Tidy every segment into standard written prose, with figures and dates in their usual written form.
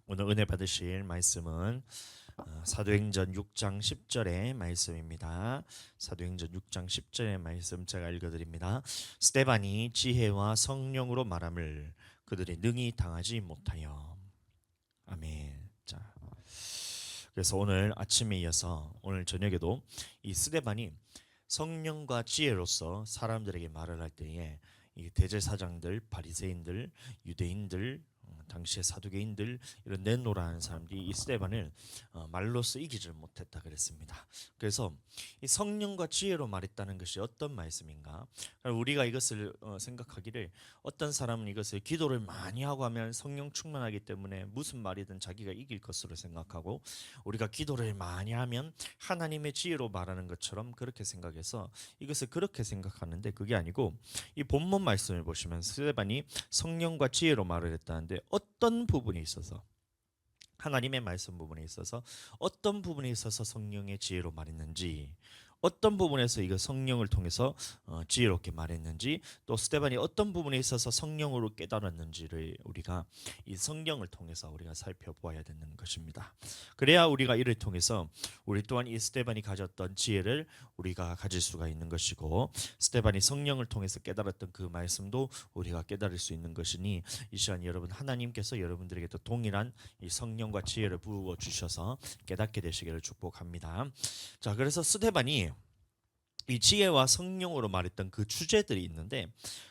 오늘 은혜 받으실 말씀은 사도행전 6장 10절의 말씀입니다. 사도행전 6장 10절의 말씀 제가 읽어드립니다. 스데반이 지혜와 성령으로 말함을 그들이 능히 당하지 못하여. 아멘. 자, 그래서 오늘 아침에 이어서 오늘 저녁에도 이 스데반이 성령과 지혜로서 사람들에게 말을 할 때에 이 대제사장들, 바리새인들, 유대인들, 당시의 사두개인들 이런 네노라는 사람들이 이 스데반을 말로써 이기질 못했다 그랬습니다. 그래서 이 성령과 지혜로 말했다는 것이 어떤 말씀인가? 우리가 이것을 생각하기를 어떤 사람은 이것을 기도를 많이 하고 하면 성령 충만하기 때문에 무슨 말이든 자기가 이길 것으로 생각하고 우리가 기도를 많이 하면 하나님의 지혜로 말하는 것처럼 그렇게 생각해서 이것을 그렇게 생각하는데 그게 아니고 이 본문 말씀을 보시면 스데반이 성령과 지혜로 말을 했다는데 어떤 부분이 있어서 하나님의 말씀 부분에 있어서 어떤 부분에 있어서 성령의 지혜로 말했는지 어떤 부분에서 이거 성령을 통해서 지혜롭게 말했는지 또 스데반이 어떤 부분에 있어서 성령으로 깨달았는지를 우리가 이 성경을 통해서 우리가 살펴보아야 되는 것입니다. 그래야 우리가 이를 통해서 우리 또한 이 스데반이 가졌던 지혜를 우리가 가질 수가 있는 것이고 스데반이 성령을 통해서 깨달았던 그 말씀도 우리가 깨달을 수 있는 것이니 이 시간 여러분 하나님께서 여러분들에게도 동일한 이 성령과 지혜를 부어 주셔서 깨닫게 되시기를 축복합니다. 자, 그래서 스데반이 이 지혜와 성령으로 말했던 그 주제들이 있는데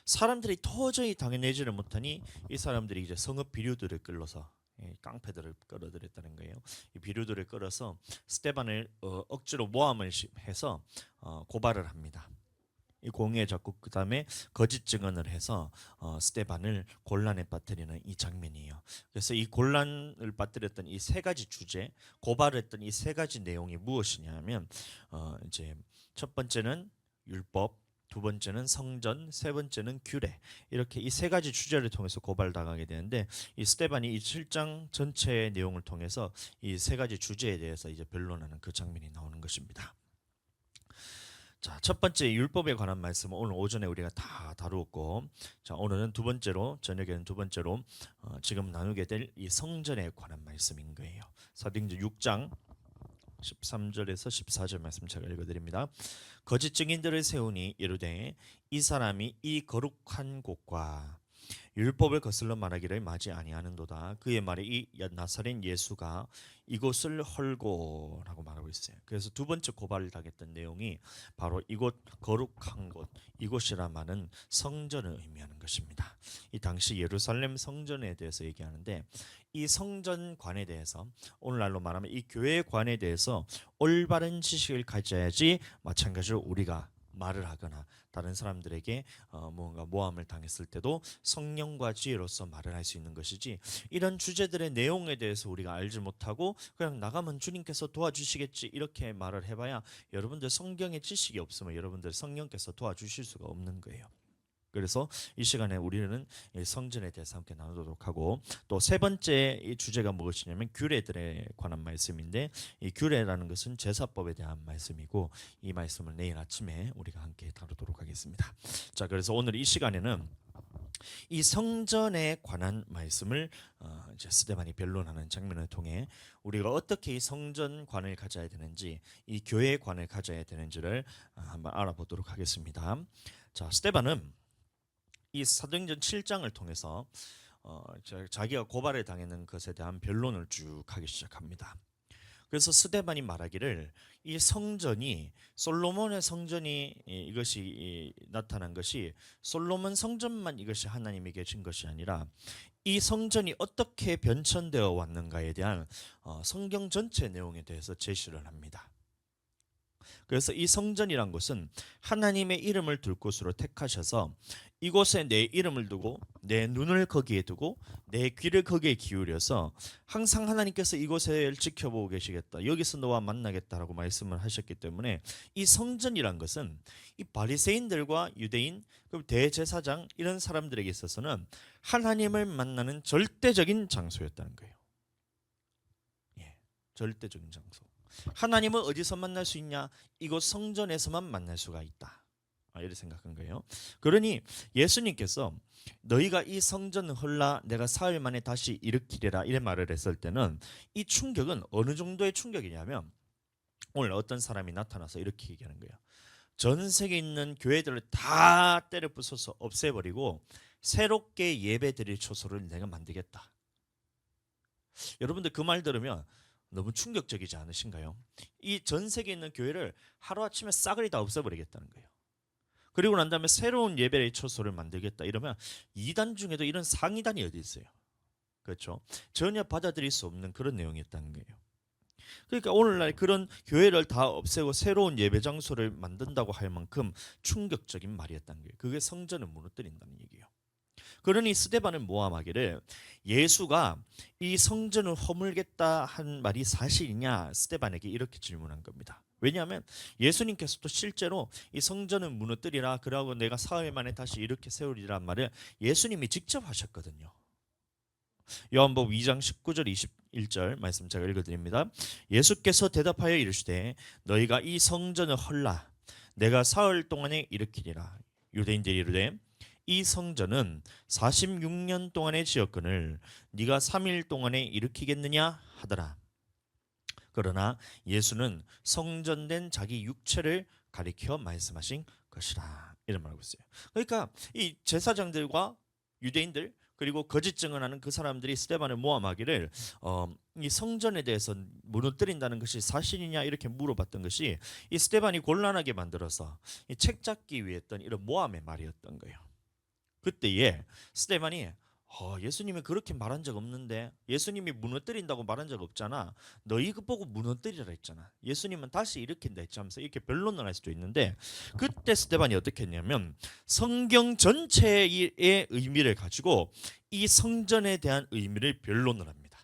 사람들이 도저히 당해내지를 못하니 이 사람들이 이제 성읍 비류들을 끌러서 깡패들을 끌어들였다는 거예요. 이 비류들을 끌어서 스데반을 억지로 모함을 해서 고발을 합니다. 이 공에 잡고 그 다음에 거짓 증언을 해서 스데반을 곤란에 빠뜨리는 이 장면이에요. 그래서 이 곤란을 빠뜨렸던 이 세 가지 주제, 고발했던 이 세 가지 내용이 무엇이냐면 이제 첫 번째는 율법, 두 번째는 성전, 세 번째는 규례 이렇게 이 세 가지 주제를 통해서 고발당하게 되는데 이 스데반이 이 7장 전체의 내용을 통해서 이 세 가지 주제에 대해서 이제 변론하는 그 장면이 나오는 것입니다. 자, 첫 번째 율법에 관한 말씀은 오늘 오전에 우리가 다 다루었고, 자, 오늘은 두 번째로 저녁에는 두 번째로 지금 나누게 될 이 성전에 관한 말씀인 거예요. 사도행전 6장 13절에서 14절 말씀 제가 읽어드립니다. 거짓 증인들을 세우니 이르되 이 사람이 이 거룩한 곳과 율법을 거슬러 말하기를 마지 아니하는도다. 그의 말에 이 나사렛 예수가 이곳을 헐고라고 말하고 있어요. 그래서 두 번째 고발을 당했던 내용이 바로 이곳 거룩한 곳, 이곳이라 말은 성전을 의미하는 것입니다. 이 당시 예루살렘 성전에 대해서 얘기하는데 이 성전관에 대해서 오늘날로 말하면 이 교회관에 대해서 올바른 지식을 가져야지 마찬가지로 우리가 말을 하거나 다른 사람들에게 뭔가 모함을 당했을 때도 성령과 지혜로서 말을 할 수 있는 것이지 이런 주제들의 내용에 대해서 우리가 알지 못하고 그냥 나가면 주님께서 도와주시겠지 이렇게 말을 해봐야 여러분들 성경의 지식이 없으면 여러분들 성령께서 도와주실 수가 없는 거예요. 그래서 이 시간에 우리는 성전에 대해서 함께 나누도록 하고 또 세 번째 이 주제가 무엇이냐면 규례들에 관한 말씀인데 이 규례라는 것은 제사법에 대한 말씀이고 이 말씀을 내일 아침에 우리가 함께 다루도록 하겠습니다. 자, 그래서 오늘 이 시간에는 이 성전에 관한 말씀을 이제 스데반이 변론하는 장면을 통해 우리가 어떻게 이 성전관을 가져야 되는지 이 교회관을 가져야 되는지를 한번 알아보도록 하겠습니다. 자, 스데반은 이 사도행전 7장을 통해서 자기가 고발을 당했는 것에 대한 변론을 쭉 하기 시작합니다. 그래서 스데반이 말하기를 이 성전이 솔로몬의 성전이 이것이 나타난 것이 솔로몬 성전만 이것이 하나님에게 준 것이 아니라 이 성전이 어떻게 변천되어 왔는가에 대한 성경 전체 내용에 대해서 제시를 합니다. 그래서 이 성전이란 곳은 하나님의 이름을 둘 곳으로 택하셔서 이곳에 내 이름을 두고 내 눈을 거기에 두고 내 귀를 거기에 기울여서 항상 하나님께서 이곳을 지켜보고 계시겠다. 여기서 너와 만나겠다라고 말씀을 하셨기 때문에 이 성전이란 것은 이 바리새인들과 유대인 그리고 대제사장 이런 사람들에게 있어서는 하나님을 만나는 절대적인 장소였다는 거예요. 예, 절대적인 장소. 하나님을 어디서 만날 수 있냐? 이곳 성전에서만 만날 수가 있다. 이렇게 생각한 거예요. 그러니 예수님께서 너희가 이 성전을 헐라 내가 사흘 만에 다시 일으키리라 이런 말을 했을 때는 이 충격은 어느 정도의 충격이냐면 오늘 어떤 사람이 나타나서 이렇게 얘기하는 거예요. 전 세계에 있는 교회들을 다 때려 부숴서 없애버리고 새롭게 예배드릴 초소를 내가 만들겠다. 여러분들 그 말 들으면 너무 충격적이지 않으신가요? 이 전 세계에 있는 교회를 하루아침에 싸그리 다 없애버리겠다는 거예요. 그리고 난 다음에 새로운 예배의 초소를 만들겠다 이러면 이단 중에도 이런 상이단이 어디 있어요? 그렇죠? 전혀 받아들일 수 없는 그런 내용이었다는 거예요. 그러니까 오늘날 그런 교회를 다 없애고 새로운 예배 장소를 만든다고 할 만큼 충격적인 말이었다는 거예요. 그게 성전을 무너뜨린다는 얘기예요. 그러니 스데반은 모함하기를 예수가 이 성전을 허물겠다 한 말이 사실이냐 스데반에게 이렇게 질문한 겁니다. 왜냐하면 예수님께서도 실제로 이 성전을 무너뜨리라 그러고 내가 사흘 만에 다시 이렇게 세우리란 말을 예수님이 직접 하셨거든요. 요한복음 2장 19절 21절 말씀 제가 읽어드립니다. 예수께서 대답하여 이르시되 너희가 이 성전을 헐라 내가 사흘 동안에 일으키리라. 유대인들이 이르되 이 성전은 46년 동안에 지었거늘 네가 3일 동안에 일으키겠느냐 하더라. 그러나 예수는 성전된 자기 육체를 가리켜 말씀하신 것이라 이런 말하고 있어요. 그러니까 이 제사장들과 유대인들 그리고 거짓 증언하는 그 사람들이 스데반을 모함하기를 이 성전에 대해서 무너뜨린다는 것이 사실이냐 이렇게 물어봤던 것이 이 스데반이 곤란하게 만들어서 이 책 잡기 위해 했던 이런 모함의 말이었던 거예요. 그때에 스데반이 예수님이 그렇게 말한 적 없는데 예수님이 무너뜨린다고 말한 적 없잖아. 너희 그 보고 무너뜨리라 했잖아. 예수님은 다시 일으킨다 했자면서 이렇게 변론을 할 수도 있는데 그때 스데반이 어떻게 했냐면 성경 전체의 의미를 가지고 이 성전에 대한 의미를 변론을 합니다.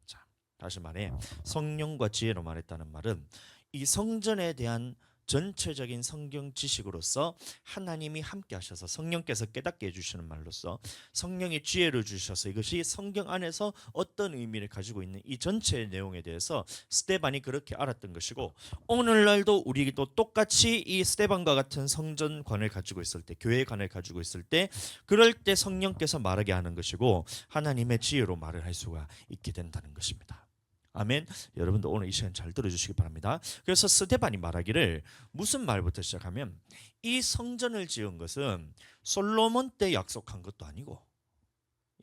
자, 다시 말해 성령과 지혜로 말했다는 말은 이 성전에 대한 전체적인 성경 지식으로서 하나님이 함께 하셔서 성령께서 깨닫게 해주시는 말로써 성령의 지혜를 주셔서 이것이 성경 안에서 어떤 의미를 가지고 있는 이 전체의 내용에 대해서 스데반이 그렇게 알았던 것이고 오늘날도 우리도 똑같이 이 스데반과 같은 성전관을 가지고 있을 때 교회관을 가지고 있을 때 그럴 때 성령께서 말하게 하는 것이고 하나님의 지혜로 말을 할 수가 있게 된다는 것입니다. 아멘. 여러분도 오늘 이 시간 잘 들어주시기 바랍니다. 그래서 스데반이 말하기를 무슨 말부터 시작하면 이 성전을 지은 것은 솔로몬 때 약속한 것도 아니고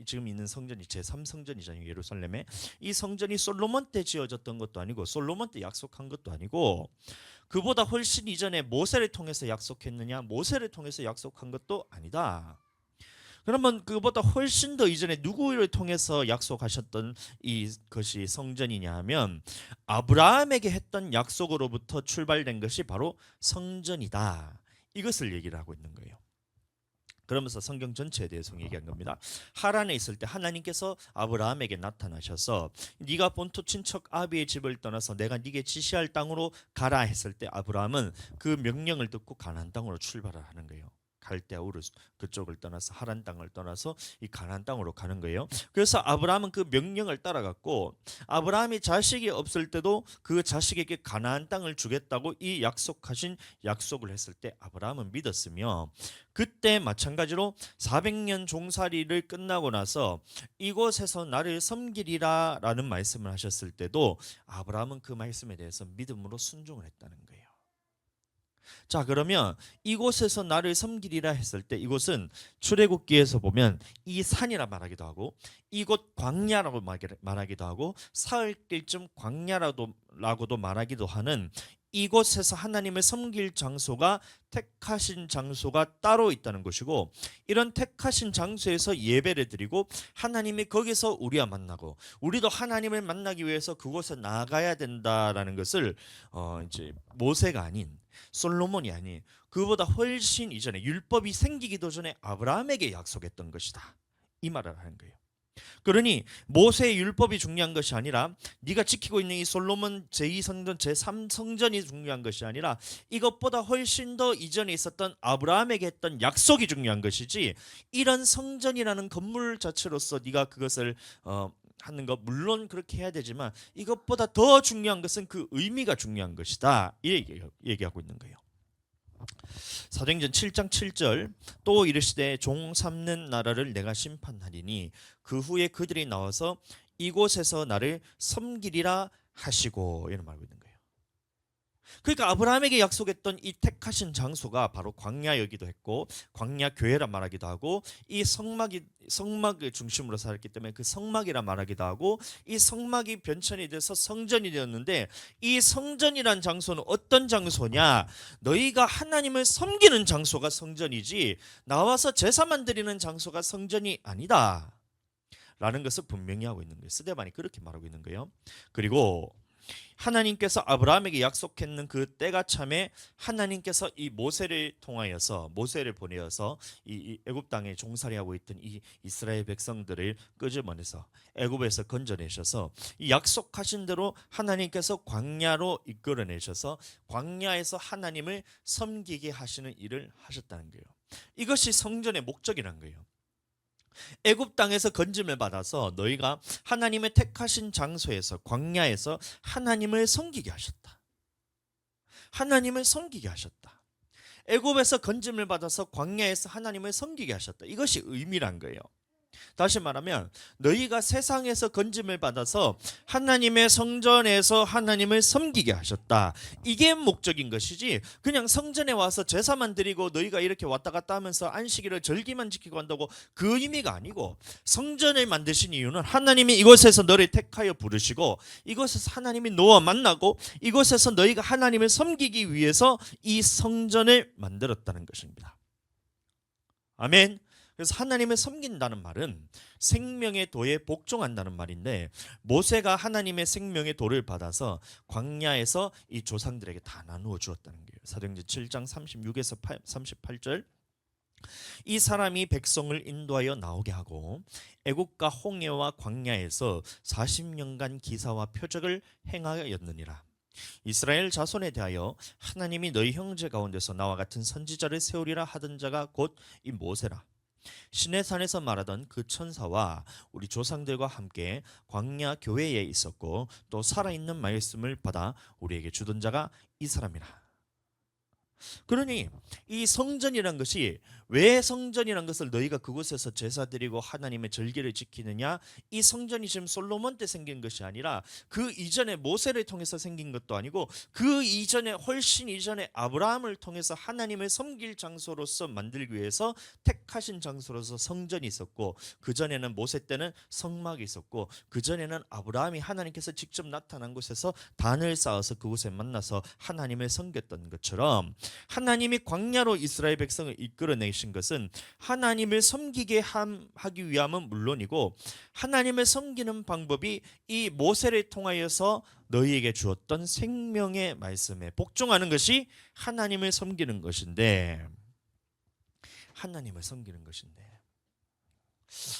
지금 있는 성전이 제3성전이잖아요. 예루살렘에 이 성전이 솔로몬 때 지어졌던 것도 아니고 솔로몬 때 약속한 것도 아니고 그보다 훨씬 이전에 모세를 통해서 약속했느냐 모세를 통해서 약속한 것도 아니다. 그러면 그보다 훨씬 더 이전에 누구를 통해서 약속하셨던 이것이 성전이냐 하면 아브라함에게 했던 약속으로부터 출발된 것이 바로 성전이다. 이것을 얘기를 하고 있는 거예요. 그러면서 성경 전체에 대해서 얘기한 겁니다. 하란에 있을 때 하나님께서 아브라함에게 나타나셔서 네가 본토 친척 아비의 집을 떠나서 내가 네게 지시할 땅으로 가라 했을 때 아브라함은 그 명령을 듣고 가나안 땅으로 출발을 하는 거예요. 갈대아 우르 그쪽을 떠나서 하란 땅을 떠나서 이 가나안 땅으로 가는 거예요. 그래서 아브라함은 그 명령을 따라갔고 아브라함이 자식이 없을 때도 그 자식에게 가나안 땅을 주겠다고 이 약속하신 약속을 했을 때 아브라함은 믿었으며 그때 마찬가지로 400년 종살이를 끝나고 나서 이곳에서 나를 섬기리라 라는 말씀을 하셨을 때도 아브라함은 그 말씀에 대해서 믿음으로 순종을 했다는 거예요. 자, 그러면 이곳에서 나를 섬기리라 했을 때 이곳은 출애굽기에서 보면 이 산이라 말하기도 하고 이곳 광야라고 말하기도 하고 사흘길쯤 광야라고도 말하기도 하는 이곳에서 하나님을 섬길 장소가 택하신 장소가 따로 있다는 것이고 이런 택하신 장소에서 예배를 드리고 하나님이 거기서 우리와 만나고 우리도 하나님을 만나기 위해서 그곳에 나가야 된다라는 것을 이제 모세가 아닌 솔로몬이 아닌 그보다 훨씬 이전에 율법이 생기기도 전에 아브라함에게 약속했던 것이다. 이 말을 하는 거예요. 그러니 모세의 율법이 중요한 것이 아니라 네가 지키고 있는 이 솔로몬 제2성전 제3성전이 중요한 것이 아니라 이것보다 훨씬 더 이전에 있었던 아브라함에게 했던 약속이 중요한 것이지 이런 성전이라는 건물 자체로서 네가 그것을 하는 것 물론 그렇게 해야 되지만 이것보다 더 중요한 것은 그 의미가 중요한 것이다. 이 얘기하고 있는 거예요. 사도행전 7장 7절 또 이르시되 종 삼는 나라를 내가 심판하리니 그 후에 그들이 나와서 이곳에서 나를 섬기리라 하시고 이런 말하고 있는 거예요. 그러니까 아브라함에게 약속했던 이 택하신 장소가 바로 광야이기도 했고 광야 교회라 말하기도 하고 이 성막을 중심으로 살았기 때문에 그 성막이라 말하기도 하고 이 성막이 변천이 돼서 성전이 되었는데 이 성전이란 장소는 어떤 장소냐? 너희가 하나님을 섬기는 장소가 성전이지 나와서 제사만 드리는 장소가 성전이 아니다. 라는 것을 분명히 하고 있는 거예요. 스데반이 그렇게 말하고 있는 거예요. 그리고 하나님께서 아브라함에게 약속했는 그 때가 참에 하나님께서 이 모세를 통하여서 모세를 보내어서 이 애굽 땅에 종살이하고 있던 이 이스라엘 백성들을 끄집어내서 애굽에서 건져내셔서 이 약속하신 대로 하나님께서 광야로 이끌어내셔서 광야에서 하나님을 섬기게 하시는 일을 하셨다는 거예요. 이것이 성전의 목적이란 거예요. 애굽 땅에서 건짐을 받아서 너희가 하나님의 택하신 장소에서 광야에서 하나님을 섬기게 하셨다. 하나님을 섬기게 하셨다. 애굽에서 건짐을 받아서 광야에서 하나님을 섬기게 하셨다. 이것이 의미란 거예요. 다시 말하면 너희가 세상에서 건짐을 받아서 하나님의 성전에서 하나님을 섬기게 하셨다. 이게 목적인 것이지 그냥 성전에 와서 제사만 드리고 너희가 이렇게 왔다 갔다 하면서 안식일을 절기만 지키고 한다고 그 의미가 아니고 성전을 만드신 이유는 하나님이 이곳에서 너를 택하여 부르시고 이곳에서 하나님이 너와 만나고 이곳에서 너희가 하나님을 섬기기 위해서 이 성전을 만들었다는 것입니다. 아멘. 그래서 하나님을 섬긴다는 말은 생명의 도에 복종한다는 말인데 모세가 하나님의 생명의 도를 받아서 광야에서 이 조상들에게 다 나누어 주었다는 거예요. 사도행전 7장 36에서 38절 이 사람이 백성을 인도하여 나오게 하고 애국과 홍해와 광야에서 40년간 기사와 표적을 행하였느니라. 이스라엘 자손에 대하여 하나님이 너희 형제 가운데서 나와 같은 선지자를 세우리라 하던 자가 곧 이 모세라. 시내산에서 말하던 그 천사와 우리 조상들과 함께 광야 교회에 있었고 또 살아있는 말씀을 받아 우리에게 주던 자가 이 사람이라. 그러니 이 성전이란 것이 왜 성전이란 것을 너희가 그곳에서 제사 드리고 하나님의 절기를 지키느냐? 이 성전이 지금 솔로몬 때 생긴 것이 아니라 그 이전에 모세를 통해서 생긴 것도 아니고 그 이전에 훨씬 이전에 아브라함을 통해서 하나님을 섬길 장소로서 만들기 위해서 택하신 장소로서 성전이 있었고 그 전에는 모세 때는 성막이 있었고 그 전에는 아브라함이 하나님께서 직접 나타난 곳에서 단을 쌓아서 그곳에 만나서 하나님을 섬겼던 것처럼 하나님이 광야로 이스라엘 백성을 이끌어내신 것은 하나님을 섬기게 하기 위함은 물론이고 하나님을 섬기는 방법이 이 모세를 통하여서 너희에게 주었던 생명의 말씀에 복종하는 것이 하나님을 섬기는 것인데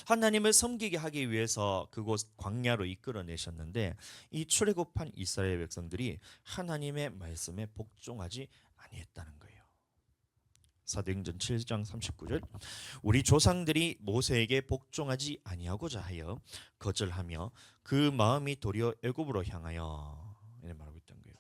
하나님을 섬기게 하기 위해서 그곳 광야로 이끌어내셨는데 이 출애굽한 이스라엘 백성들이 하나님의 말씀에 복종하지 아니했다는 거예요. 사도행전 7장 39절 우리 조상들이 모세에게 복종하지 아니하고자 하여 거절하며 그 마음이 도리어 애굽으로 향하여 이렇게 말하고 있던 거예요.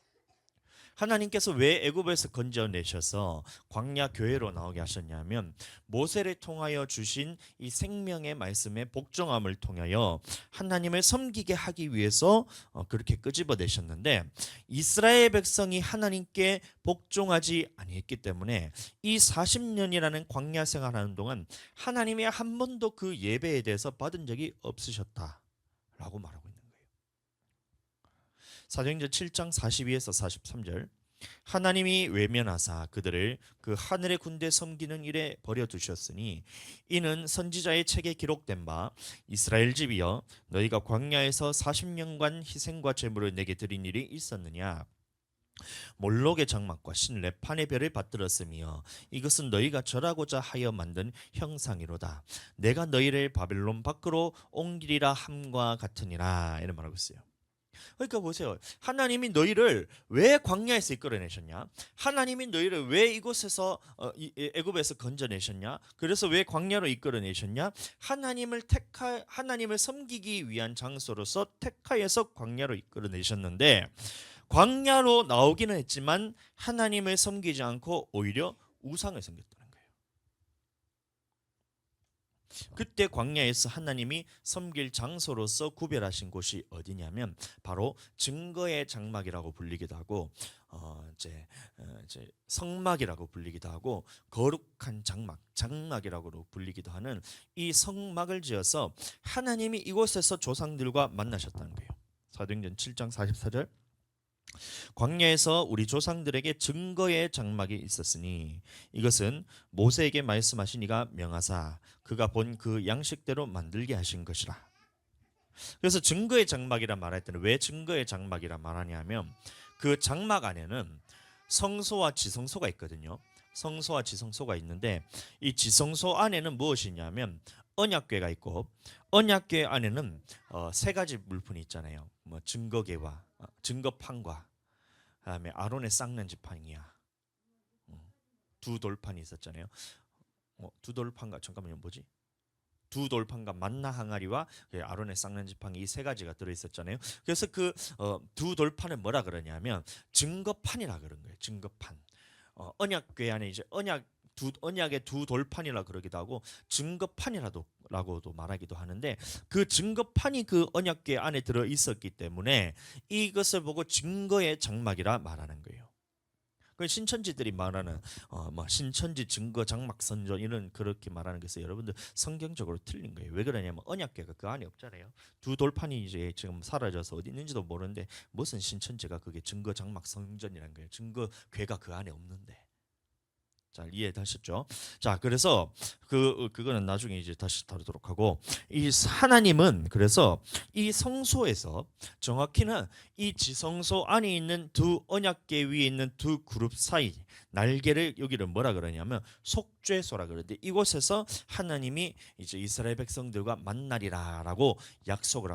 하나님께서 왜 애굽에서 건져내셔서 광야 교회로 나오게 하셨냐면 모세를 통하여 주신 이 생명의 말씀에 복종함을 통하여 하나님을 섬기게 하기 위해서 그렇게 끄집어내셨는데 이스라엘 백성이 하나님께 복종하지 아니했기 때문에 이 40년이라는 광야 생활하는 동안 하나님이 한 번도 그 예배에 대해서 받은 적이 없으셨다라고 말하고 있는 거예요. 사도행전 7장 42에서 43절 하나님이 외면하사 그들을 그 하늘의 군대 섬기는 일에 버려두셨으니 이는 선지자의 책에 기록된 바 이스라엘 집이여 너희가 광야에서 40년간 희생과 제물을 내게 드린 일이 있었느냐 몰록의 장막과 신레판의 별을 받들었으며 이것은 너희가 절하고자 하여 만든 형상이로다. 내가 너희를 바벨론 밖으로 옮기리라 함과 같으니라 이런 말하고 있어요. 그러니까 보세요. 하나님이 너희를 왜 광야에서 이끌어내셨냐? 하나님이 너희를 왜 이곳에서 애굽에서 건져내셨냐? 그래서 왜 광야로 이끌어내셨냐? 하나님을 섬기기 위한 장소로서 택하여서 광야로 이끌어내셨는데 광야로 나오기는 했지만 하나님을 섬기지 않고 오히려 우상을 섬겼다는 거예요. 그때 광야에서 하나님이 섬길 장소로서 구별하신 곳이 어디냐면 바로 증거의 장막이라고 불리기도 하고 이제 성막이라고 불리기도 하고 거룩한 장막이라고 불리기도 하는 이 성막을 지어서 하나님이 이곳에서 조상들과 만나셨다는 거예요. 사도행전 7장 44절 광야에서 우리 조상들에게 증거의 장막이 있었으니 이것은 모세에게 말씀하신 이가 명하사 그가 본 그 양식대로 만들게 하신 것이라. 그래서 증거의 장막이라 말할 때는 왜 증거의 장막이라 말하냐면 그 장막 안에는 성소와 지성소가 있거든요. 성소와 지성소가 있는데 이 지성소 안에는 무엇이 있냐면 언약궤가 있고 언약궤 안에는 세 가지 물품이 있잖아요. 뭐 증거궤와 증거판과 그다음에 아론의 쌍난 지팡이야. 두 돌판이 있었잖아요. 두 돌판과 잠깐만요. 뭐지? 두 돌판과 만나 항아리와 아론의 쌍난 지팡이 이 세 가지가 들어 있었잖아요. 그래서 그 두 돌판을 뭐라 그러냐면 증거판이라 그런 거예요. 증거판. 언약궤 안에 이제 언약의 두 돌판이라 그러기도 하고 증거판이라고도 말하기도 하는데 그 증거판이 그 언약궤 안에 들어 있었기 때문에 이것을 보고 증거의 장막이라 말하는 거예요. 그 신천지들이 말하는 뭐 신천지 증거 장막 선전 이런 그렇게 말하는 것은 여러분들 성경적으로 틀린 거예요. 왜 그러냐면 언약궤가 그 안에 없잖아요. 두 돌판이 이제 지금 사라져서 어디 있는지도 모르는데 무슨 신천지가 그게 증거 장막 선전이라는 거예요. 증거궤가 그 안에 없는데. 잘 이해하셨죠? 자, 그래서 그거는 나중에 이제 다시 다루도록 하고 이 하나님은 그래서 이 성소에서 정확히는 이 지성소 안에 있는 두 언약궤 위에 있는 두 그룹 사이 날개를 여기를 뭐라 그러냐면 속죄소라 그러는데 이곳에서 하나님이 이제 이스라엘 백성들과 만나리라라고 약속을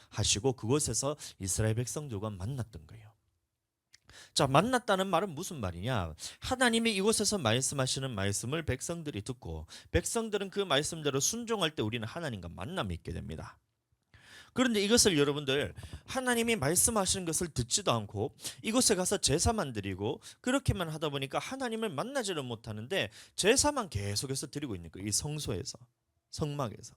하시고 그곳에서 이스라엘 백성들과 만났던 거예요. 자, 만났다는 말은 무슨 말이냐? 하나님이 이곳에서 말씀하시는 말씀을 백성들이 듣고 백성들은 그 말씀대로 순종할 때 우리는 하나님과 만남이 있게 됩니다. 그런데 이것을 여러분들 하나님이 말씀하시는 것을 듣지도 않고 이곳에 가서 제사만 드리고 그렇게만 하다 보니까 하나님을 만나지를 못하는데 제사만 계속해서 드리고 있는 거예요. 이 성소에서, 성막에서.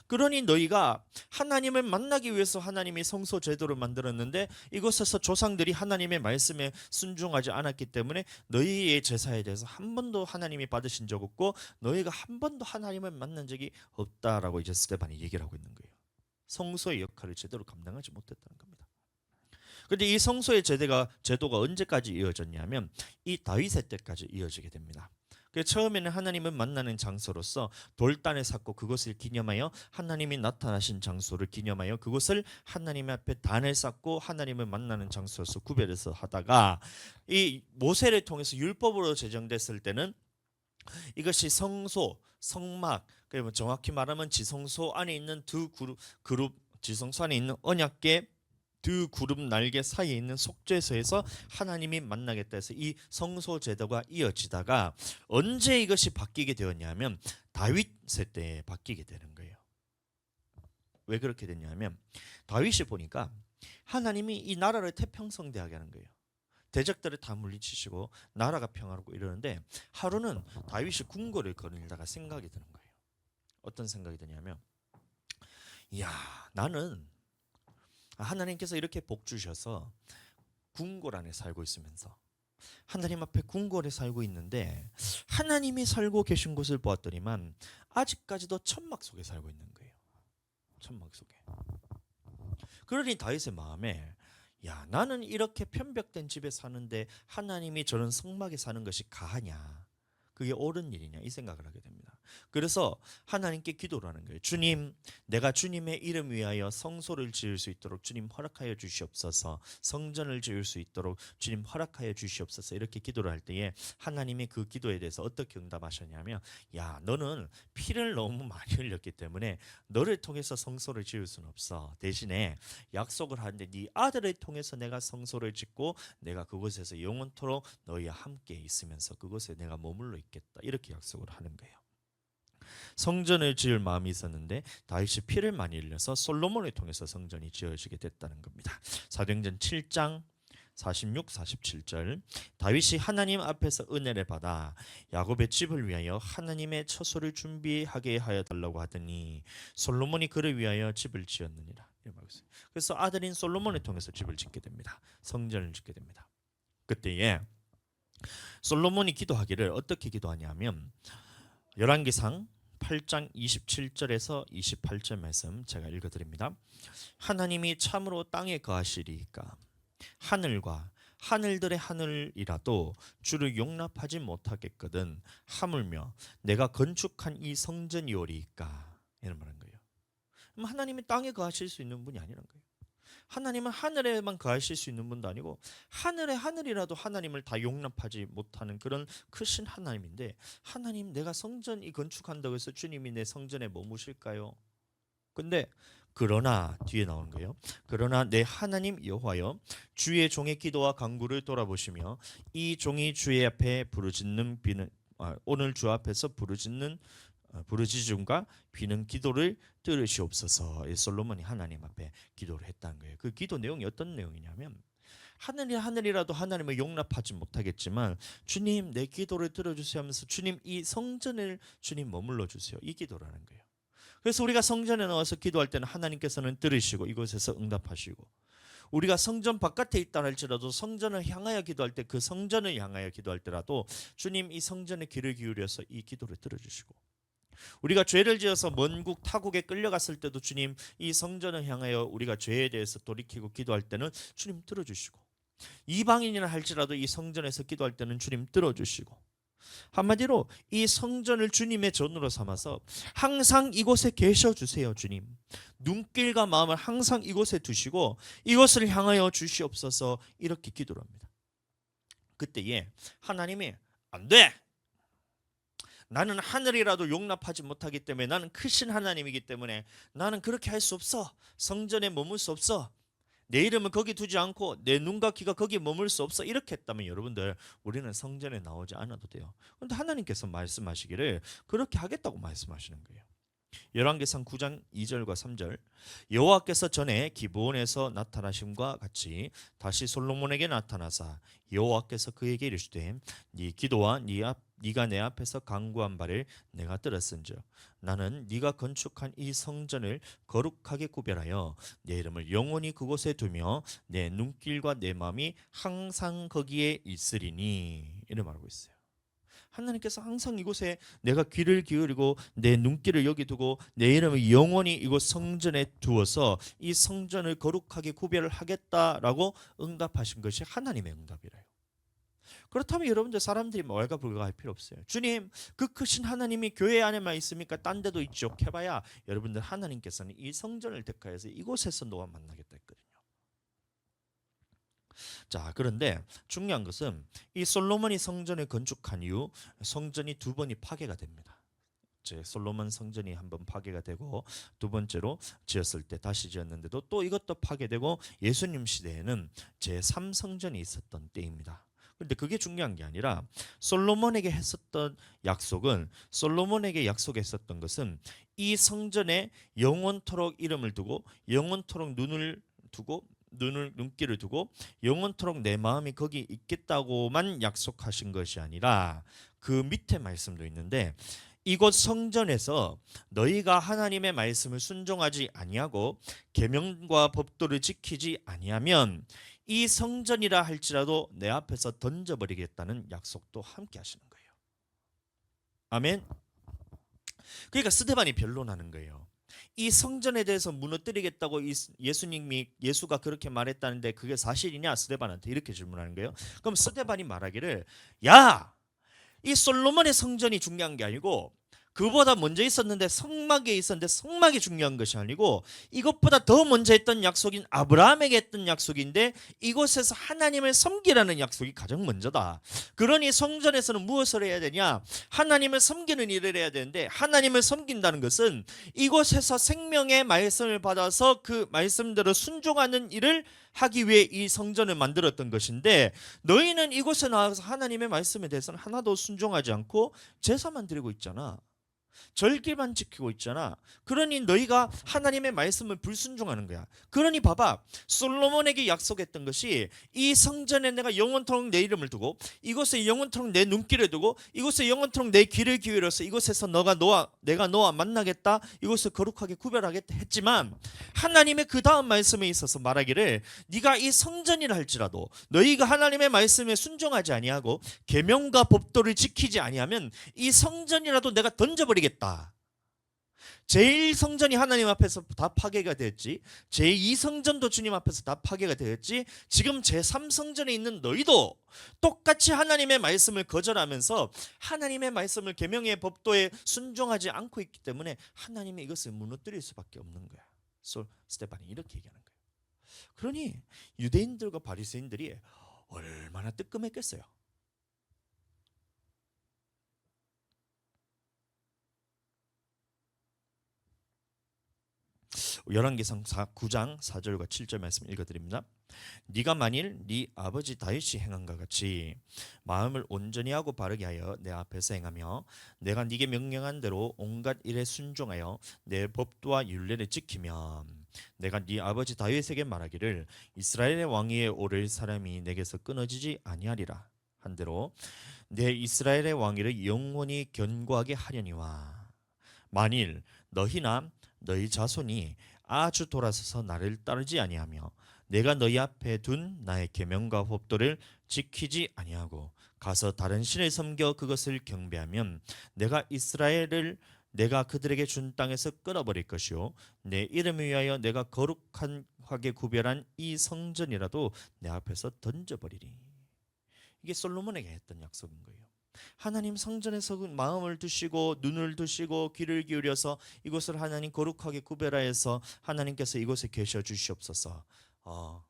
그러니 너희가 하나님을 만나기 위해서 하나님이 성소 제도를 만들었는데 이곳에서 조상들이 하나님의 말씀에 순종하지 않았기 때문에 너희의 제사에 대해서 한 번도 하나님이 받으신 적 없고 너희가 한 번도 하나님을 만난 적이 없다라고 이제 스데반이 얘기를 하고 있는 거예요. 성소의 역할을 제대로 감당하지 못했다는 겁니다. 그런데 이 성소의 제도가 언제까지 이어졌냐면 이 다윗의 때까지 이어지게 됩니다. 처음에는 하나님을 만나는 장소로서 돌단을 쌓고 그것을 기념하여 하나님이 나타나신 장소를 기념하여 그것을 하나님 앞에 단을 쌓고 하나님을 만나는 장소로서 구별해서 하다가 이 모세를 통해서 율법으로 제정됐을 때는 이것이 성소, 성막, 그러면 정확히 말하면 지성소 안에 있는 두 그룹 지성소 안에 있는 언약궤 두 그룹 날개 사이에 있는 속죄소에서 하나님이 만나겠다 해서 이 성소 제도가 이어지다가 언제 이것이 바뀌게 되었냐면 다윗 세대에 바뀌게 되는 거예요. 왜 그렇게 됐냐면 다윗이 보니까 하나님이 이 나라를 태평성대하게 하는 거예요. 대적들을 다 물리치시고 나라가 평화롭고 이러는데 하루는 다윗이 궁궐을 거닐다가 생각이 드는 거예요. 어떤 생각이 드냐면 이야, 나는 하나님께서 이렇게 복 주셔서 궁궐 안에 살고 있으면서 하나님 앞에 궁궐에 살고 있는데 하나님이 살고 계신 곳을 보았더니만 아직까지도 천막 속에 살고 있는 거예요. 천막 속에. 그러니 다윗의 마음에 야, 나는 이렇게 편벽된 집에 사는데 하나님이 저런 성막에 사는 것이 가하냐? 그게 옳은 일이냐? 이 생각을 하게 됩니다. 그래서 하나님께 기도를 하는 거예요. 주님, 내가 주님의 이름 위하여 성소를 지을 수 있도록 주님 허락하여 주시옵소서. 성전을 지을 수 있도록 주님 허락하여 주시옵소서. 이렇게 기도를 할 때에 하나님이 그 기도에 대해서 어떻게 응답하셨냐면 야, 너는 피를 너무 많이 흘렸기 때문에 너를 통해서 성소를 지을 수는 없어. 대신에 약속을 하는데 네 아들을 통해서 내가 성소를 짓고 내가 그곳에서 영원토록 너희와 함께 있으면서 그곳에 내가 머물러 있겠다. 이렇게 약속을 하는 거예요. 성전을 지을 마음이 있었는데 다윗이 피를 많이 흘려서 솔로몬을 통해서 성전이 지어지게 됐다는 겁니다. 사도행전 7장 46, 47절 다윗이 하나님 앞에서 은혜를 받아 야곱의 집을 위하여 하나님의 처소를 준비하게 하여 달라고 하더니 솔로몬이 그를 위하여 집을 지었느니라. 그래서 아들인 솔로몬을 통해서 집을 짓게 됩니다. 성전을 짓게 됩니다. 그때에 솔로몬이 기도하기를 어떻게 기도하냐면 열왕기상 8장 27절에서 28절 말씀 제가 읽어드립니다. 하나님이 참으로 땅에 거하시리이까 하늘과 하늘들의 하늘이라도 주를 용납하지 못하겠거든 하물며 내가 건축한 이 성전이오리이까 이런 말한 거예요. 그럼 하나님이 땅에 거하실 수 있는 분이 아니란 거예요. 하나님은 하늘에만 거하실 수 있는 분도 아니고 하늘의 하늘이라도 하나님을 다 용납하지 못하는 그런 크신 하나님인데 하나님 내가 성전 이 건축한다고 해서 주님이 내 성전에 머무실까요? 근데 그러나 뒤에 나오는 거예요. 그러나 내 하나님 여호와여 주의 종의 기도와 간구를 돌아보시며 이 종이 주의 앞에 부르짖는 비는 오늘 주 앞에서 부르짖음과 비는 기도를 들으시옵소서. 솔로몬이 하나님 앞에 기도를 했다는 거예요. 그 기도 내용이 어떤 내용이냐면 하늘이라도 하나님을 용납하지 못하겠지만 주님 내 기도를 들어주세요 하면서 주님 이 성전을 주님 머물러 주세요. 이 기도라는 거예요. 그래서 우리가 성전에 나와서 기도할 때는 하나님께서는 들으시고 이곳에서 응답하시고 우리가 성전 바깥에 있다 할지라도 성전을 향하여 기도할 때 그 성전을 향하여 기도할 때라도 주님 이 성전에 귀를 기울여서 이 기도를 들어주시고 우리가 죄를 지어서 먼국 타국에 끌려갔을 때도 주님 이 성전을 향하여 우리가 죄에 대해서 돌이키고 기도할 때는 주님 들어주시고 이방인이라 할지라도 이 성전에서 기도할 때는 주님 들어주시고 한마디로 이 성전을 주님의 전으로 삼아서 항상 이곳에 계셔 주세요. 주님 눈길과 마음을 항상 이곳에 두시고 이곳을 향하여 주시옵소서 이렇게 기도를 합니다. 그때에 하나님이 안 돼! 나는 하늘이라도 용납하지 못하기 때문에 나는 크신 하나님이기 때문에 나는 그렇게 할 수 없어. 성전에 머물 수 없어. 내 이름을 거기 두지 않고 내 눈과 귀가 거기 머물 수 없어. 이렇게 했다면 여러분들 우리는 성전에 나오지 않아도 돼요. 그런데 하나님께서 말씀하시기를 그렇게 하겠다고 말씀하시는 거예요. 열왕기상 9장 2절과 3절 여호와께서 전에 기브온에서 나타나심과 같이 다시 솔로몬에게 나타나사 여호와께서 그에게 이르시되 네 기도와 네가 내 앞에서 간구한 바를 내가 들었은즉 나는 네가 건축한 이 성전을 거룩하게 구별하여 내 이름을 영원히 그곳에 두며 내 눈길과 내 마음이 항상 거기에 있으리니 이렇게 말하고 있어요. 하나님께서 항상 이곳에 내가 귀를 기울이고 내 눈길을 여기 두고 내 이름을 영원히 이곳 성전에 두어서 이 성전을 거룩하게 구별을 하겠다라고 응답하신 것이 하나님의 응답이래요. 그렇다면 여러분들 사람들이 왈가불가할 필요 없어요. 주님 그 크신 하나님이 교회 안에만 있습니까? 딴 데도 있죠. 해봐야 여러분들 하나님께서는 이 성전을 택하여서 이곳에서 너와 만나겠다 했거든요. 자, 그런데 중요한 것은 이 솔로몬이 성전을 건축한 이후 성전이 두 번이 파괴가 됩니다. 솔로몬 성전이 한 번 파괴가 되고 두 번째로 지었을 때 다시 지었는데도 또 이것도 파괴되고 예수님 시대에는 제3성전이 있었던 때입니다. 그런데 그게 중요한 게 아니라 솔로몬에게 했었던 약속은 솔로몬에게 약속했었던 것은 이 성전에 영원토록 이름을 두고 영원토록 눈길을 두고 영원토록 내 마음이 거기 있겠다고만 약속하신 것이 아니라 그 밑에 말씀도 있는데 이곳 성전에서 너희가 하나님의 말씀을 순종하지 아니하고 계명과 법도를 지키지 아니하면 이 성전이라 할지라도 내 앞에서 던져버리겠다는 약속도 함께 하시는 거예요. 아멘. 그러니까 스데반이 변론하는 거예요. 이 성전에 대해서 무너뜨리겠다고 예수가 그렇게 말했다는데 그게 사실이냐? 스데반한테 이렇게 질문하는 거예요. 그럼 스데반이 말하기를 야, 이 솔로몬의 성전이 중요한 게 아니고 그보다 먼저 있었는데 성막에 있었는데 성막이 중요한 것이 아니고 이것보다 더 먼저 했던 약속인 아브라함에게 했던 약속인데 이곳에서 하나님을 섬기라는 약속이 가장 먼저다. 그러니 성전에서는 무엇을 해야 되냐? 하나님을 섬기는 일을 해야 되는데 하나님을 섬긴다는 것은 이곳에서 생명의 말씀을 받아서 그 말씀대로 순종하는 일을 하기 위해 이 성전을 만들었던 것인데 너희는 이곳에 나와서 하나님의 말씀에 대해서는 하나도 순종하지 않고 제사만 드리고 있잖아. 절기만 지키고 있잖아. 그러니 너희가 하나님의 말씀을 불순종하는 거야. 그러니 봐봐, 솔로몬에게 약속했던 것이 이 성전에 내가 영원토록 내 이름을 두고 이곳에 영원토록 내 눈길을 두고 이곳에 영원토록 내 귀를 기울여서 이곳에서 내가 너와 만나겠다, 이곳을 거룩하게 구별하겠다 했지만, 하나님의 그 다음 말씀에 있어서 말하기를 네가 이 성전이라 할지라도 너희가 하나님의 말씀에 순종하지 아니하고 계명과 법도를 지키지 아니하면 이 성전이라도 내가 던져버리겠다. 제1성전이 하나님 앞에서 다 파괴가 되었지, 제2성전도 주님 앞에서 다 파괴가 되었지, 지금 제3성전에 있는 너희도 똑같이 하나님의 말씀을 거절하면서 하나님의 말씀을 계명의 법도에 순종하지 않고 있기 때문에 하나님이 이것을 무너뜨릴 수밖에 없는 거야. 스데반이 이렇게 얘기하는 거예요. 그러니 유대인들과 바리새인들이 얼마나 뜨끔했겠어요. 열왕기상 9장 4절과 7절 말씀 읽어드립니다. 네가 만일 네 아버지 다윗이 행한과 같이 마음을 온전히 하고 바르게 하여 내 앞에서 행하며 내가 네게 명령한 대로 온갖 일에 순종하여 내 법도와 율례를 지키면 내가 네 아버지 다윗에게 말하기를 이스라엘의 왕위에 오를 사람이 내게서 끊어지지 아니하리라 한대로 내 이스라엘의 왕위를 영원히 견고하게 하려니와 만일 너희나 너희 자손이 아주 돌아서서 나를 따르지 아니하며 내가 너희 앞에 둔 나의 계명과 법도를 지키지 아니하고 가서 다른 신을 섬겨 그것을 경배하면 내가 그들에게 준 땅에서 끊어버릴 것이요 내 이름을 위하여 내가 거룩하게 구별한 이 성전이라도 내 앞에서 던져버리리. 이게 솔로몬에게 했던 약속인 거예요. 하나님 성전에서 마음을 두시고 눈을 두시고 귀를 기울여서 이곳을 하나님 거룩하게 구별하여서 하나님께서 이곳에 계셔 주시옵소서.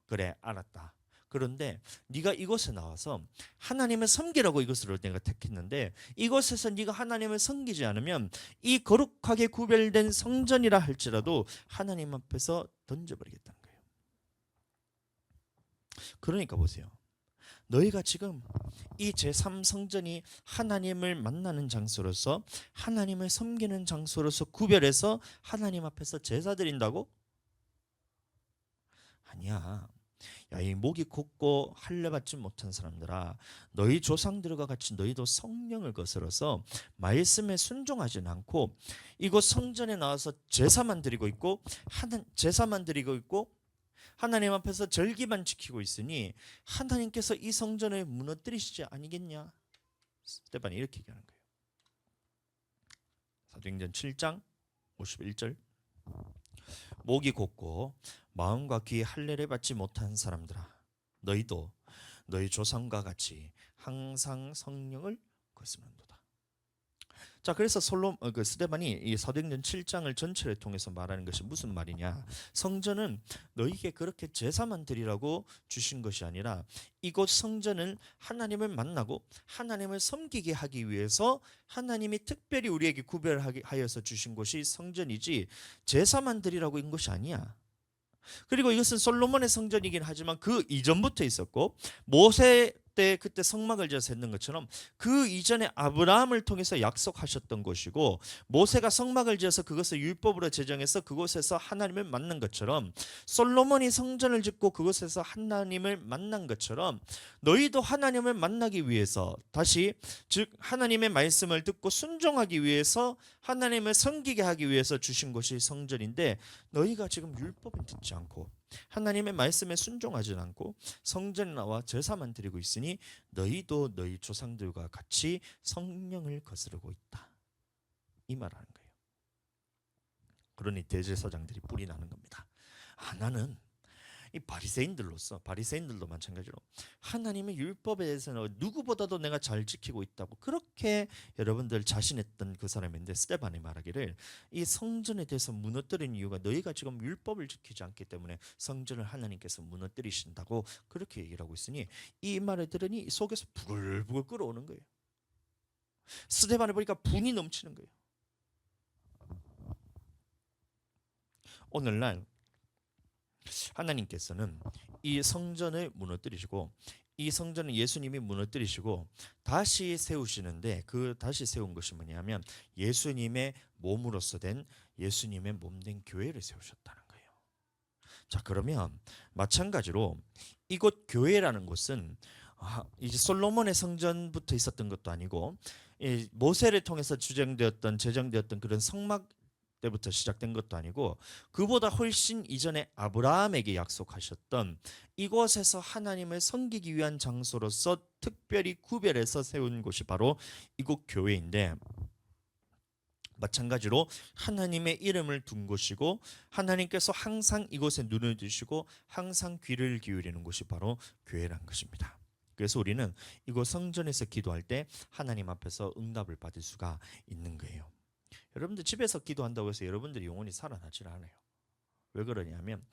그래 알았다. 그런데 네가 이곳에 나와서 하나님을 섬기라고 이것을 내가 택했는데 이곳에서 네가 하나님을 섬기지 않으면 이 거룩하게 구별된 성전이라 할지라도 하나님 앞에서 던져버리겠다는 거예요. 그러니까 보세요. 너희가 지금 이 제3성전이 하나님을 만나는 장소로서 하나님을 섬기는 장소로서 구별해서 하나님 앞에서 제사 드린다고? 아니야. 야, 이 목이 곧고 할례 받지 못한 사람들아, 너희 조상들과 같이 너희도 성령을 거스러서 말씀에 순종하지 않고 이곳 성전에 나와서 제사만 드리고 있고 하나님 앞에서 절기만 지키고 있으니 하나님께서 이 성전을 무너뜨리시지 아니겠냐? 스데반이 이렇게 얘기하는 거예요. 사도행전 7장 51절 목이 곧고 마음과 귀에 할례를 받지 못한 사람들아, 너희도 너희 조상과 같이 항상 성령을 거스른도다. 자, 그래서 스데반이 이 사도행전 7장을 전체를 통해서 말하는 것이 무슨 말이냐? 성전은 너희에게 그렇게 제사만 드리라고 주신 것이 아니라 이곳 성전은 하나님을 만나고 하나님을 섬기게 하기 위해서 하나님이 특별히 우리에게 구별하게 하여서 주신 것이 성전이지 제사만 드리라고 인 것이 아니야. 그리고 이것은 솔로몬의 성전이긴 하지만 그 이전부터 있었고 모세 때 그때 성막을 지어서 했는 것처럼 그 이전에 아브라함을 통해서 약속하셨던 것이고 모세가 성막을 지어서 그것을 율법으로 제정해서 그곳에서 하나님을 만난 것처럼 솔로몬이 성전을 짓고 그곳에서 하나님을 만난 것처럼 너희도 하나님을 만나기 위해서 다시 즉 하나님의 말씀을 듣고 순종하기 위해서 하나님을 섬기게 하기 위해서 주신 것이 성전인데 너희가 지금 율법을 듣지 않고 하나님의 말씀에 순종하지 않고 성전에 나와 제사만 드리고 있으니 너희도 너희 조상들과 같이 성령을 거스르고 있다. 이 말하는 거예요. 그러니 대제사장들이 뿔이 나는 겁니다. 나는 이 바리새인들도 마찬가지로 하나님의 율법에 대해서는 누구보다도 내가 잘 지키고 있다고 그렇게 여러분들 자신했던 그 사람인데 스데반이 말하기를 이 성전에 대해서 무너뜨린 이유가 너희가 지금 율법을 지키지 않기 때문에 성전을 하나님께서 무너뜨리신다고 그렇게 얘기를 하고 있으니 이 말을 들으니 속에서 부글부글 끓어오는 거예요. 스데반을 보니까 분이 넘치는 거예요. 오늘날 하나님께서는 이 성전을 무너뜨리시고 이 성전은 예수님이 무너뜨리시고 다시 세우시는데, 그 다시 세운 것이 뭐냐면 예수님의 몸으로서 된, 예수님의 몸된 교회를 세우셨다는 거예요. 자, 그러면 마찬가지로 이곳 교회라는 곳은 이제 솔로몬의 성전부터 있었던 것도 아니고, 이 모세를 통해서 제정되었던 그런 성막 때부터 시작된 것도 아니고, 그보다 훨씬 이전에 아브라함에게 약속하셨던 이곳에서 하나님을 섬기기 위한 장소로서 특별히 구별해서 세운 곳이 바로 이곳 교회인데, 마찬가지로 하나님의 이름을 둔 곳이고, 하나님께서 항상 이곳에 눈을 두시고 항상 귀를 기울이는 곳이 바로 교회란 것입니다. 그래서 우리는 이곳 성전에서 기도할 때 하나님 앞에서 응답을 받을 수가 있는 거예요. 여러분들 집에서 기도한다고 해서 여러분들이 영원히 살아나질 않아요. 왜 그러냐면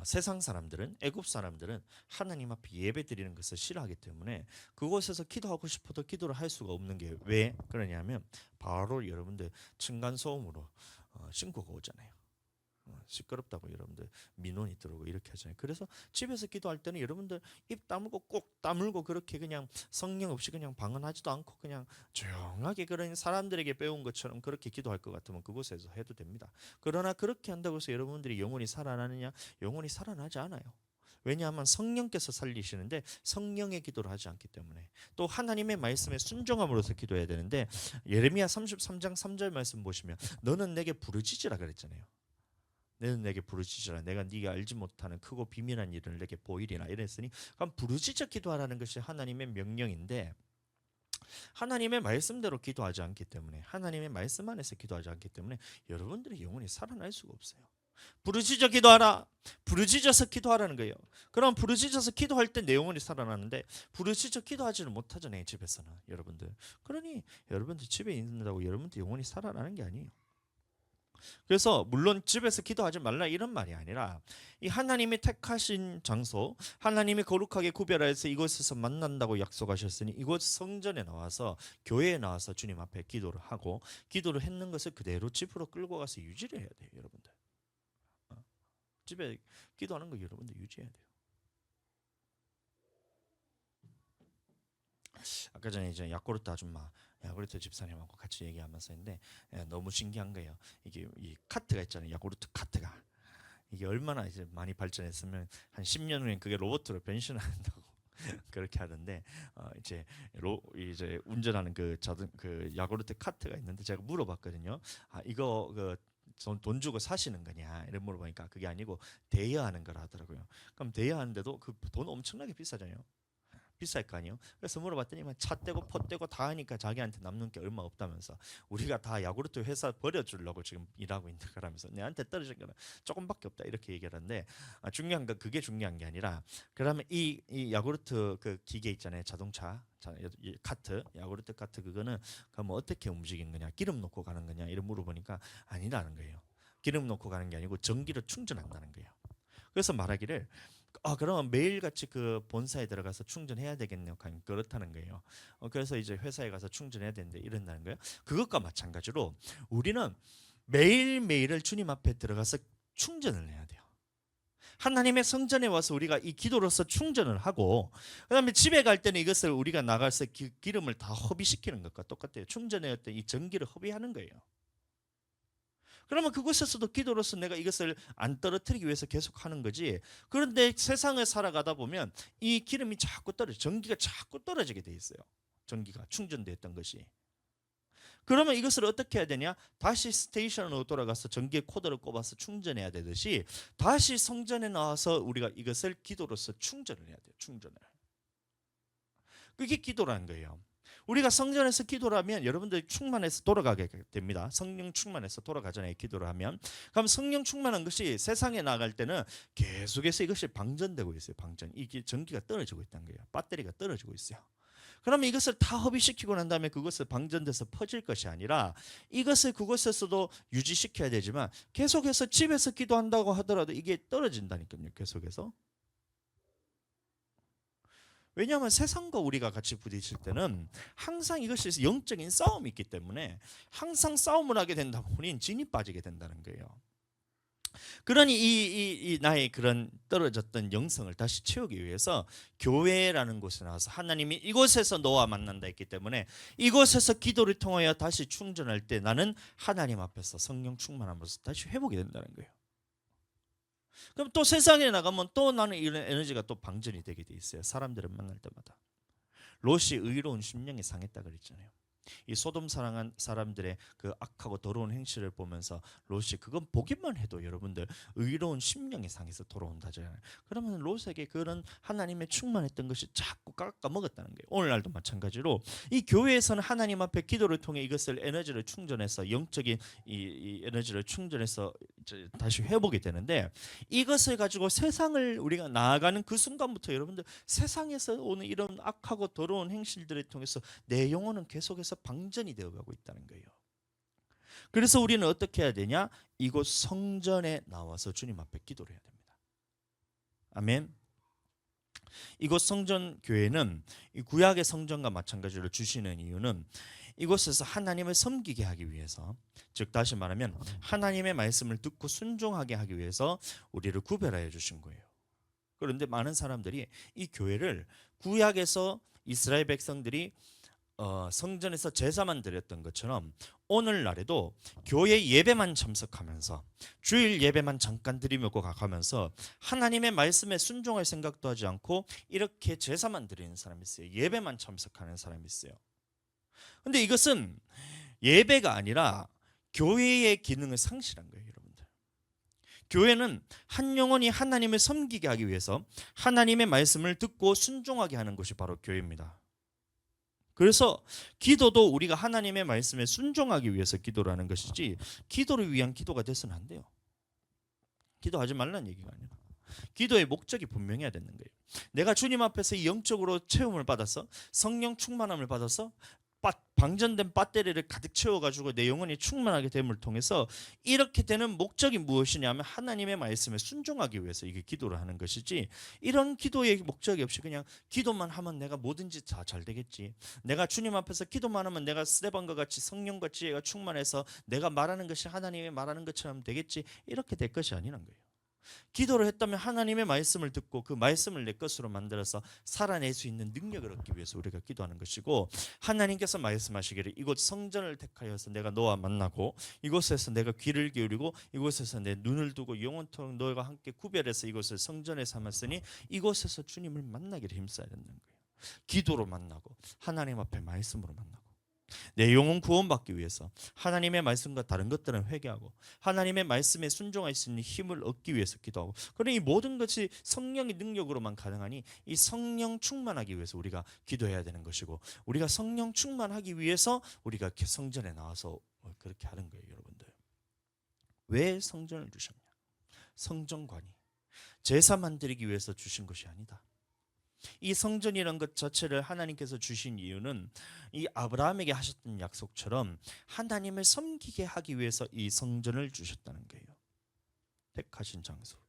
세상 사람들은, 애굽 사람들은 하나님 앞에 예배 드리는 것을 싫어하기 때문에 그곳에서 기도하고 싶어도 기도를 할 수가 없는 게, 왜 그러냐면 바로 여러분들 층간소음으로 신고가 오잖아요. 시끄럽다고 여러분들 민원이 들어오고 이렇게 하잖아요. 그래서 집에서 기도할 때는 여러분들 입 다물고 꼭 다물고 그렇게 그냥 성령 없이 그냥 방언하지도 않고 그냥 조용하게 그런 사람들에게 배운 것처럼 그렇게 기도할 것 같으면 그곳에서 해도 됩니다. 그러나 그렇게 한다고 해서 여러분들이 영원히 살아나느냐? 영원히 살아나지 않아요. 왜냐하면 성령께서 살리시는데 성령의 기도를 하지 않기 때문에, 또 하나님의 말씀에 순종함으로써 기도해야 되는데, 예레미야 33장 3절 말씀 보시면 너는 내게 부르짖으라 그랬잖아요. 너는 내게 부르짖으라, 내가 네가 알지 못하는 크고 비밀한 일을 내게 보이리나 이랬으니, 그럼 부르짖어 기도하라는 것이 하나님의 명령인데, 하나님의 말씀대로 기도하지 않기 때문에, 하나님의 말씀 안에서 기도하지 않기 때문에 여러분들이 영원히 살아날 수가 없어요. 부르짖어 기도하라, 부르짖어서 기도하라는 거예요. 그럼 부르짖어서 기도할 때 내 영혼이 살아나는데 부르짖어 기도하지는 못하잖아요, 집에서는. 여러분들, 그러니 여러분들 집에 있는다고 여러분들 영혼이 살아나는 게 아니에요. 그래서 물론 집에서 기도하지 말라 이런 말이 아니라, 이 하나님이 택하신 장소, 하나님이 거룩하게 구별해서 이곳에서 만난다고 약속하셨으니 이곳 성전에 나와서, 교회에 나와서 주님 앞에 기도를 하고, 기도를 했는 것을 그대로 집으로 끌고 가서 유지를 해야 돼요. 여러분들 집에 기도하는 거 여러분들 유지해야 돼요. 아까 전에 이제 야쿠르트 아줌마, 야쿠르트 집사님하고 같이 얘기하면서 했는데 너무 신기한 거예요. 이게 이 카트가 있잖아요. 야쿠르트 카트가 이게 얼마나 이제 많이 발전했으면 한 10년 후엔 그게 로봇으로 변신한다고 그렇게 하던데, 이제 운전하는 그 야쿠르트 카트가 있는데 제가 물어봤거든요. 이거 돈 주고 사시는 거냐 이런 물어보니까 그게 아니고 대여하는 거라 하더라고요. 그럼 대여하는데도 그 돈 엄청나게 비싸잖아요. 비쌀 거 아니에요. 그래서 물어봤더니 차 떼고 포 떼고 다 하니까 자기한테 남는 게 얼마 없다면서, 우리가 다 야구르트 회사 버려주려고 지금 일하고 있는 거라면서, 내한테 떨어진 거는 조금밖에 없다 이렇게 얘기를 하는데, 중요한 건 그게 중요한 게 아니라, 그러면 이 야구르트 그 기계 있잖아요, 자동차 카트, 야구르트 카트, 그거는 뭐 어떻게 움직이는 거냐, 기름 넣고 가는 거냐 이런 물어보니까 아니라는 거예요. 기름 넣고 가는 게 아니고 전기를 충전한다는 거예요. 그래서 말하기를 그러면 매일같이 그 본사에 들어가서 충전해야 되겠네요. 그렇다는 거예요. 그래서 이제 회사에 가서 충전해야 되는데 이런다는 거예요. 그것과 마찬가지로 우리는 매일매일을 주님 앞에 들어가서 충전을 해야 돼요. 하나님의 성전에 와서 우리가 이 기도로서 충전을 하고, 그 다음에 집에 갈 때는 이것을 우리가 나가서 기름을 다 허비시키는 것과 똑같아요. 충전해야 때 이 전기를 허비하는 거예요. 그러면 그곳에서도 기도로서 내가 이것을 안 떨어뜨리기 위해서 계속 하는 거지. 그런데 세상을 살아가다 보면 이 기름이 자꾸 전기가 자꾸 떨어지게 돼 있어요. 전기가 충전됐던 것이. 그러면 이것을 어떻게 해야 되냐? 다시 스테이션으로 돌아가서 전기의 코드를 꼽아서 충전해야 되듯이, 다시 성전에 나와서 우리가 이것을 기도로서 충전을 해야 돼요. 충전을. 그게 기도라는 거예요. 우리가 성전에서 기도를 하면 여러분들 충만해서 돌아가게 됩니다. 성령 충만해서 돌아가잖아요, 기도를 하면. 그럼 성령 충만한 것이 세상에 나갈 때는 계속해서 이것이 방전되고 있어요. 방전. 이게 전기가 떨어지고 있다는 거예요. 배터리가 떨어지고 있어요. 그러면 이것을 다 허비시키고 난 다음에 그것을 방전돼서 퍼질 것이 아니라, 이것을 그곳에서도 유지시켜야 되지만 계속해서 집에서 기도한다고 하더라도 이게 떨어진다니까요. 계속해서. 왜냐하면 세상과 우리가 같이 부딪힐 때는 항상 이것이 영적인 싸움이 있기 때문에, 항상 싸움을 하게 된다면 우리는 진이 빠지게 된다는 거예요. 그러니 이 나의 그런 떨어졌던 영성을 다시 채우기 위해서 교회라는 곳에 나와서 하나님이 이곳에서 너와 만난다 했기 때문에 이곳에서 기도를 통하여 다시 충전할 때 나는 하나님 앞에서 성령 충만함으로써 다시 회복이 된다는 거예요. 그럼 또 세상에 나가면 또 나는 이런 에너지가 또 방전이 되게 돼 있어요. 사람들을 만날 때마다. 롯이 의로운 심령이 상했다 그랬잖아요. 이 소돔 사랑한 사람들의 그 악하고 더러운 행실을 보면서 롯이 그건 보기만 해도 여러분들 의로운 심령이 상해서 돌아온다잖아요. 그러면 롯에게 그런 하나님의 충만했던 것이 자꾸 깎아 먹었다는 거예요. 오늘날도 마찬가지로 이 교회에서는 하나님 앞에 기도를 통해 이것을 에너지를 충전해서 영적인 이 에너지를 충전해서 다시 회복이 되는데 이것을 가지고 세상을 우리가 나아가는 그 순간부터 여러분들 세상에서 오는 이런 악하고 더러운 행실들을 통해서 내 영혼은 계속해서 방전이 되어가고 있다는 거예요. 그래서 우리는 어떻게 해야 되냐? 이곳 성전에 나와서 주님 앞에 기도를 해야 됩니다. 아멘. 이곳 성전 교회는 이 구약의 성전과 마찬가지로 주시는 이유는 이곳에서 하나님을 섬기게 하기 위해서, 즉 다시 말하면 하나님의 말씀을 듣고 순종하게 하기 위해서 우리를 구별하여 주신 거예요. 그런데 많은 사람들이 이 교회를 구약에서 이스라엘 백성들이 성전에서 제사만 드렸던 것처럼 오늘날에도 교회 예배만 참석하면서 주일 예배만 잠깐 드리려고 가면서 하나님의 말씀에 순종할 생각도 하지 않고 이렇게 제사만 드리는 사람이 있어요. 예배만 참석하는 사람이 있어요. 근데 이것은 예배가 아니라 교회의 기능을 상실한 거예요, 여러분들. 교회는 한 영혼이 하나님을 섬기게 하기 위해서 하나님의 말씀을 듣고 순종하게 하는 것이 바로 교회입니다. 그래서 기도도 우리가 하나님의 말씀에 순종하기 위해서 기도를 하는 것이지 기도를 위한 기도가 돼서는 안 돼요. 기도하지 말라는 얘기가 아니라 기도의 목적이 분명해야 되는 거예요. 내가 주님 앞에서 영적으로 체험을 받아서 성령 충만함을 받아서 방전된 배터리를 가득 채워가지고 내 영혼이 충만하게 됨을 통해서 이렇게 되는 목적이 무엇이냐면 하나님의 말씀에 순종하기 위해서 이게 기도를 하는 것이지, 이런 기도의 목적이 없이 그냥 기도만 하면 내가 뭐든지 다 잘 되겠지, 내가 주님 앞에서 기도만 하면 내가 스데반과 같이 성령같이 얘가 충만해서 내가 말하는 것이 하나님이 말하는 것처럼 되겠지, 이렇게 될 것이 아니란 거예요. 기도를 했다면 하나님의 말씀을 듣고 그 말씀을 내 것으로 만들어서 살아낼 수 있는 능력을 얻기 위해서 우리가 기도하는 것이고, 하나님께서 말씀하시기를 이곳 성전을 택하여서 내가 너와 만나고 이곳에서 내가 귀를 기울이고 이곳에서 내 눈을 두고 영원토록 너희가 함께 구별해서 이곳을 성전에 삼았으니 이곳에서 주님을 만나기를 힘써야 된다는 거예요. 기도로 만나고 하나님 앞에 말씀으로 만나고 내 영혼 구원받기 위해서 하나님의 말씀과 다른 것들은 회개하고 하나님의 말씀에 순종할 수 있는 힘을 얻기 위해서 기도하고, 그러니 이 모든 것이 성령의 능력으로만 가능하니 이 성령 충만하기 위해서 우리가 기도해야 되는 것이고, 우리가 성령 충만하기 위해서 우리가 이렇게 성전에 나와서 그렇게 하는 거예요. 여러분들, 왜 성전을 주셨냐? 성전관이 제사만 드리기 위해서 주신 것이 아니다. 이 성전이라는 것 자체를 하나님께서 주신 이유는 이 아브라함에게 하셨던 약속처럼 하나님을 섬기게 하기 위해서 이 성전을 주셨다는 거예요. 택하신 장소.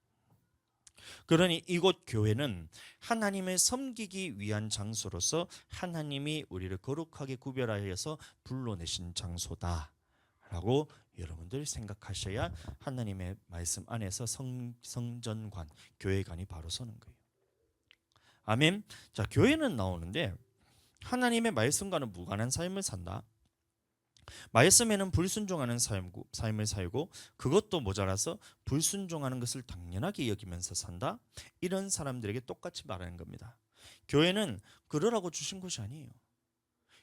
그러니 이곳 교회는 하나님을 섬기기 위한 장소로서 하나님이 우리를 거룩하게 구별하여서 불러내신 장소다라고 여러분들 생각하셔야 하나님의 말씀 안에서 성전관, 교회관이 바로 서는 거예요. 아멘. 자, 교회는 나오는데 하나님의 말씀과는 무관한 삶을 산다. 말씀에는 불순종하는 삶을 살고 그것도 모자라서 불순종하는 것을 당연하게 여기면서 산다. 이런 사람들에게 똑같이 말하는 겁니다. 교회는 그러라고 주신 것이 아니에요.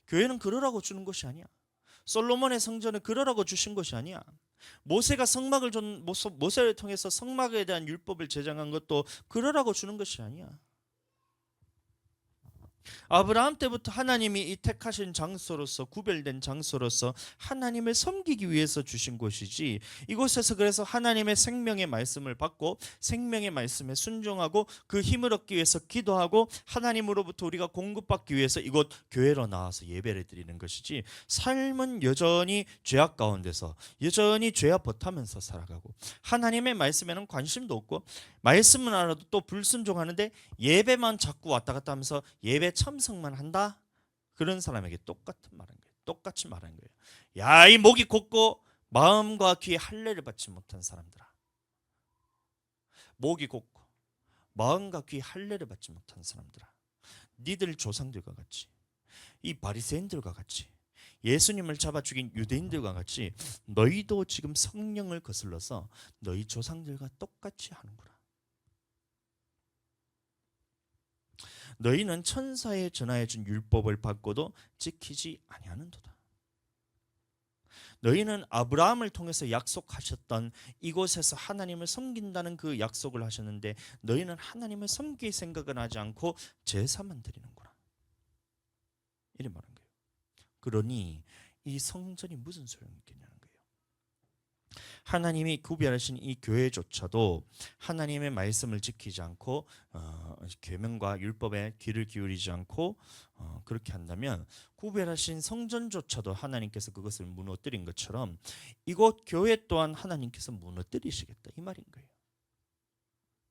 교회는 그러라고 주는 것이 아니야. 솔로몬의 성전을 그러라고 주신 것이 아니야. 모세가 모세를 통해서 성막에 대한 율법을 제정한 것도 그러라고 주는 것이 아니야. 아브라함 때부터 하나님이 이 택하신 장소로서, 구별된 장소로서 하나님을 섬기기 위해서 주신 곳이지, 이곳에서 그래서 하나님의 생명의 말씀을 받고 생명의 말씀에 순종하고 그 힘을 얻기 위해서 기도하고 하나님으로부터 우리가 공급받기 위해서 이곳 교회로 나와서 예배를 드리는 것이지, 삶은 여전히 죄악 가운데서 여전히 죄악 버타면서 살아가고 하나님의 말씀에는 관심도 없고 말씀은 알아도 또 불순종하는데 예배만 자꾸 왔다 갔다 하면서 예배 참석만 한다? 그런 사람에게 똑같은 말인 거예요. 똑같이 말하는 거예요. 야, 이 목이 곧고 마음과 귀에 할례를 받지 못한 사람들아, 목이 곧고 마음과 귀 할례를 받지 못한 사람들아, 니들 조상들과 같이, 이 바리새인들과 같이, 예수님을 잡아 죽인 유대인들과 같이 너희도 지금 성령을 거슬러서 너희 조상들과 똑같이 하는구나. 너희는 천사에 전하여 준 율법을 받고도 지키지 아니하는도다. 너희는 아브라함을 통해서 약속하셨던 이곳에서 하나님을 섬긴다는 그 약속을 하셨는데 너희는 하나님을 섬길 생각은 하지 않고 제사만 드리는구나. 이래 말한 거예요. 그러니 이 성전이 무슨 소용이 있겠냐는 거예요. 하나님이 구별하신 이 교회조차도 하나님의 말씀을 지키지 않고 계명과 율법에 귀를 기울이지 않고 그렇게 한다면 구별하신 성전조차도 하나님께서 그것을 무너뜨린 것처럼 이곳 교회 또한 하나님께서 무너뜨리시겠다, 이 말인 거예요.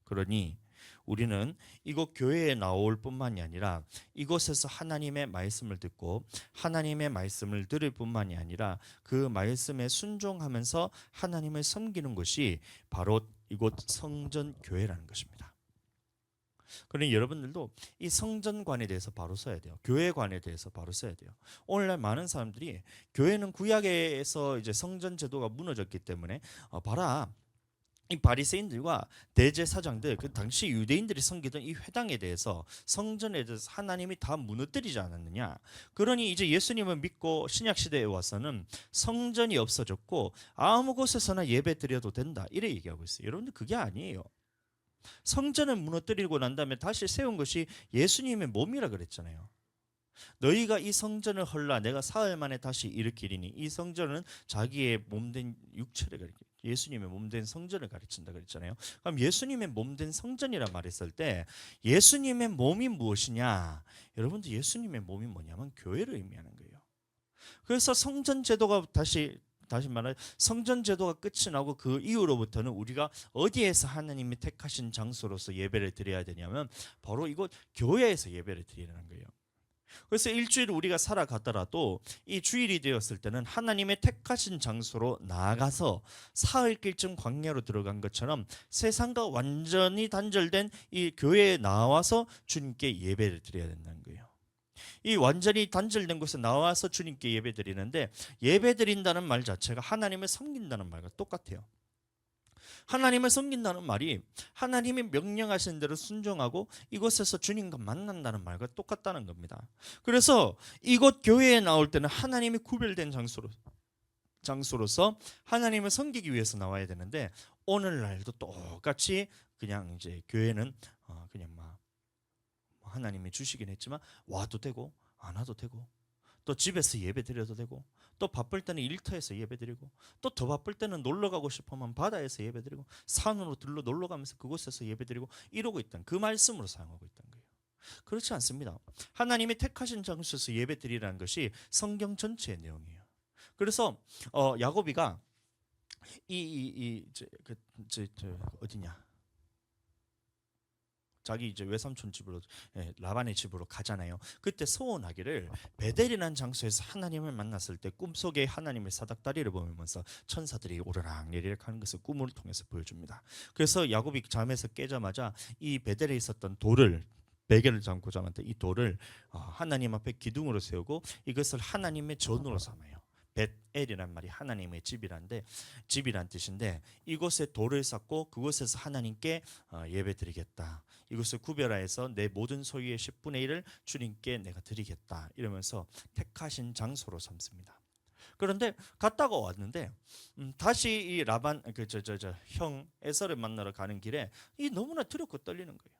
그러니 우리는 이곳 교회에 나올 뿐만이 아니라 이곳에서 하나님의 말씀을 듣고 하나님의 말씀을 들을 뿐만이 아니라 그 말씀에 순종하면서 하나님을 섬기는 것이 바로 이곳 성전 교회라는 것입니다. 그러니 여러분들도 이 성전관에 대해서 바로 써야 돼요. 교회관에 대해서 바로 써야 돼요. 오늘날 많은 사람들이 교회는 구약에서 이제 성전 제도가 무너졌기 때문에 봐라, 이 바리새인들과 대제사장들, 그 당시 유대인들이 섬기던 이 회당에 대해서, 성전에 대해서 하나님이 다 무너뜨리지 않았느냐. 그러니 이제 예수님을 믿고 신약 시대에 와서는 성전이 없어졌고 아무 곳에서나 예배 드려도 된다, 이래 얘기하고 있어요. 여러분들 그게 아니에요. 성전을 무너뜨리고 난 다음에 다시 세운 것이 예수님의 몸이라 그랬잖아요. 너희가 이 성전을 헐라 내가 사흘 만에 다시 일으키리니, 이 성전은 자기의 몸된 육체를 가리켜 예수님의 몸된 성전을 가르친다 그랬잖아요. 그럼 예수님의 몸된 성전이라 말했을 때 예수님의 몸이 무엇이냐? 여러분들 예수님의 몸이 뭐냐면 교회를 의미하는 거예요. 그래서 성전 제도가 다시 말해 성전 제도가 끝이 나고 그 이후로부터는 우리가 어디에서 하나님이 택하신 장소로서 예배를 드려야 되냐면 바로 이곳 교회에서 예배를 드리라는 거예요. 그래서 일주일 우리가 살아가더라도 이 주일이 되었을 때는 하나님의 택하신 장소로 나아가서 사흘길쯤 광야로 들어간 것처럼 세상과 완전히 단절된 이 교회에 나와서 주님께 예배를 드려야 된다는 거예요. 이 완전히 단절된 곳에 나와서 주님께 예배 드리는데, 예배 드린다는 말 자체가 하나님을 섬긴다는 말과 똑같아요. 하나님을 섬긴다는 말이 하나님이 명령하신 대로 순종하고 이곳에서 주님과 만난다는 말과 똑같다는 겁니다. 그래서 이곳 교회에 나올 때는 하나님이 구별된 장소로서 하나님을 섬기기 위해서 나와야 되는데, 오늘날도 똑같이 그냥 이제 교회는 그냥 막 하나님이 주시긴 했지만 와도 되고 안 와도 되고, 또 집에서 예배 드려도 되고, 또 바쁠 때는 일터에서 예배 드리고, 또 더 바쁠 때는 놀러 가고 싶으면 바다에서 예배 드리고, 산으로 놀러 가면서 그곳에서 예배 드리고, 이러고 있다는 그 말씀으로 사용하고 있다는 거예요. 그렇지 않습니다. 하나님이 택하신 장소에서 예배 드리라는 것이 성경 전체의 내용이에요. 그래서 야고비가 어디냐, 자기 이제 외삼촌 집으로, 라반의 집으로 가잖아요. 그때 소원하기를 베델이라는 장소에서 하나님을 만났을 때 꿈속에 하나님의 사닥다리를 보면서 천사들이 오르락내리락 하는 것을 꿈을 통해서 보여줍니다. 그래서 야곱이 잠에서 깨자마자 이 베델에 있었던 돌을, 베개를 잠고 자는데 이 돌을 하나님 앞에 기둥으로 세우고 이것을 하나님의 전으로 삼아요. 벳엘이란 말이 하나님의 집이란 뜻인데, 이곳에 돌을 쌓고 그곳에서 하나님께 예배드리겠다. 이것을 구별하여서 내 모든 소유의 10분의 1을 주님께 내가 드리겠다. 이러면서 택하신 장소로 삼습니다. 그런데 갔다가 왔는데 다시 이 라반 형 에서를 만나러 가는 길에 이 너무나 두렵고 떨리는 거예요.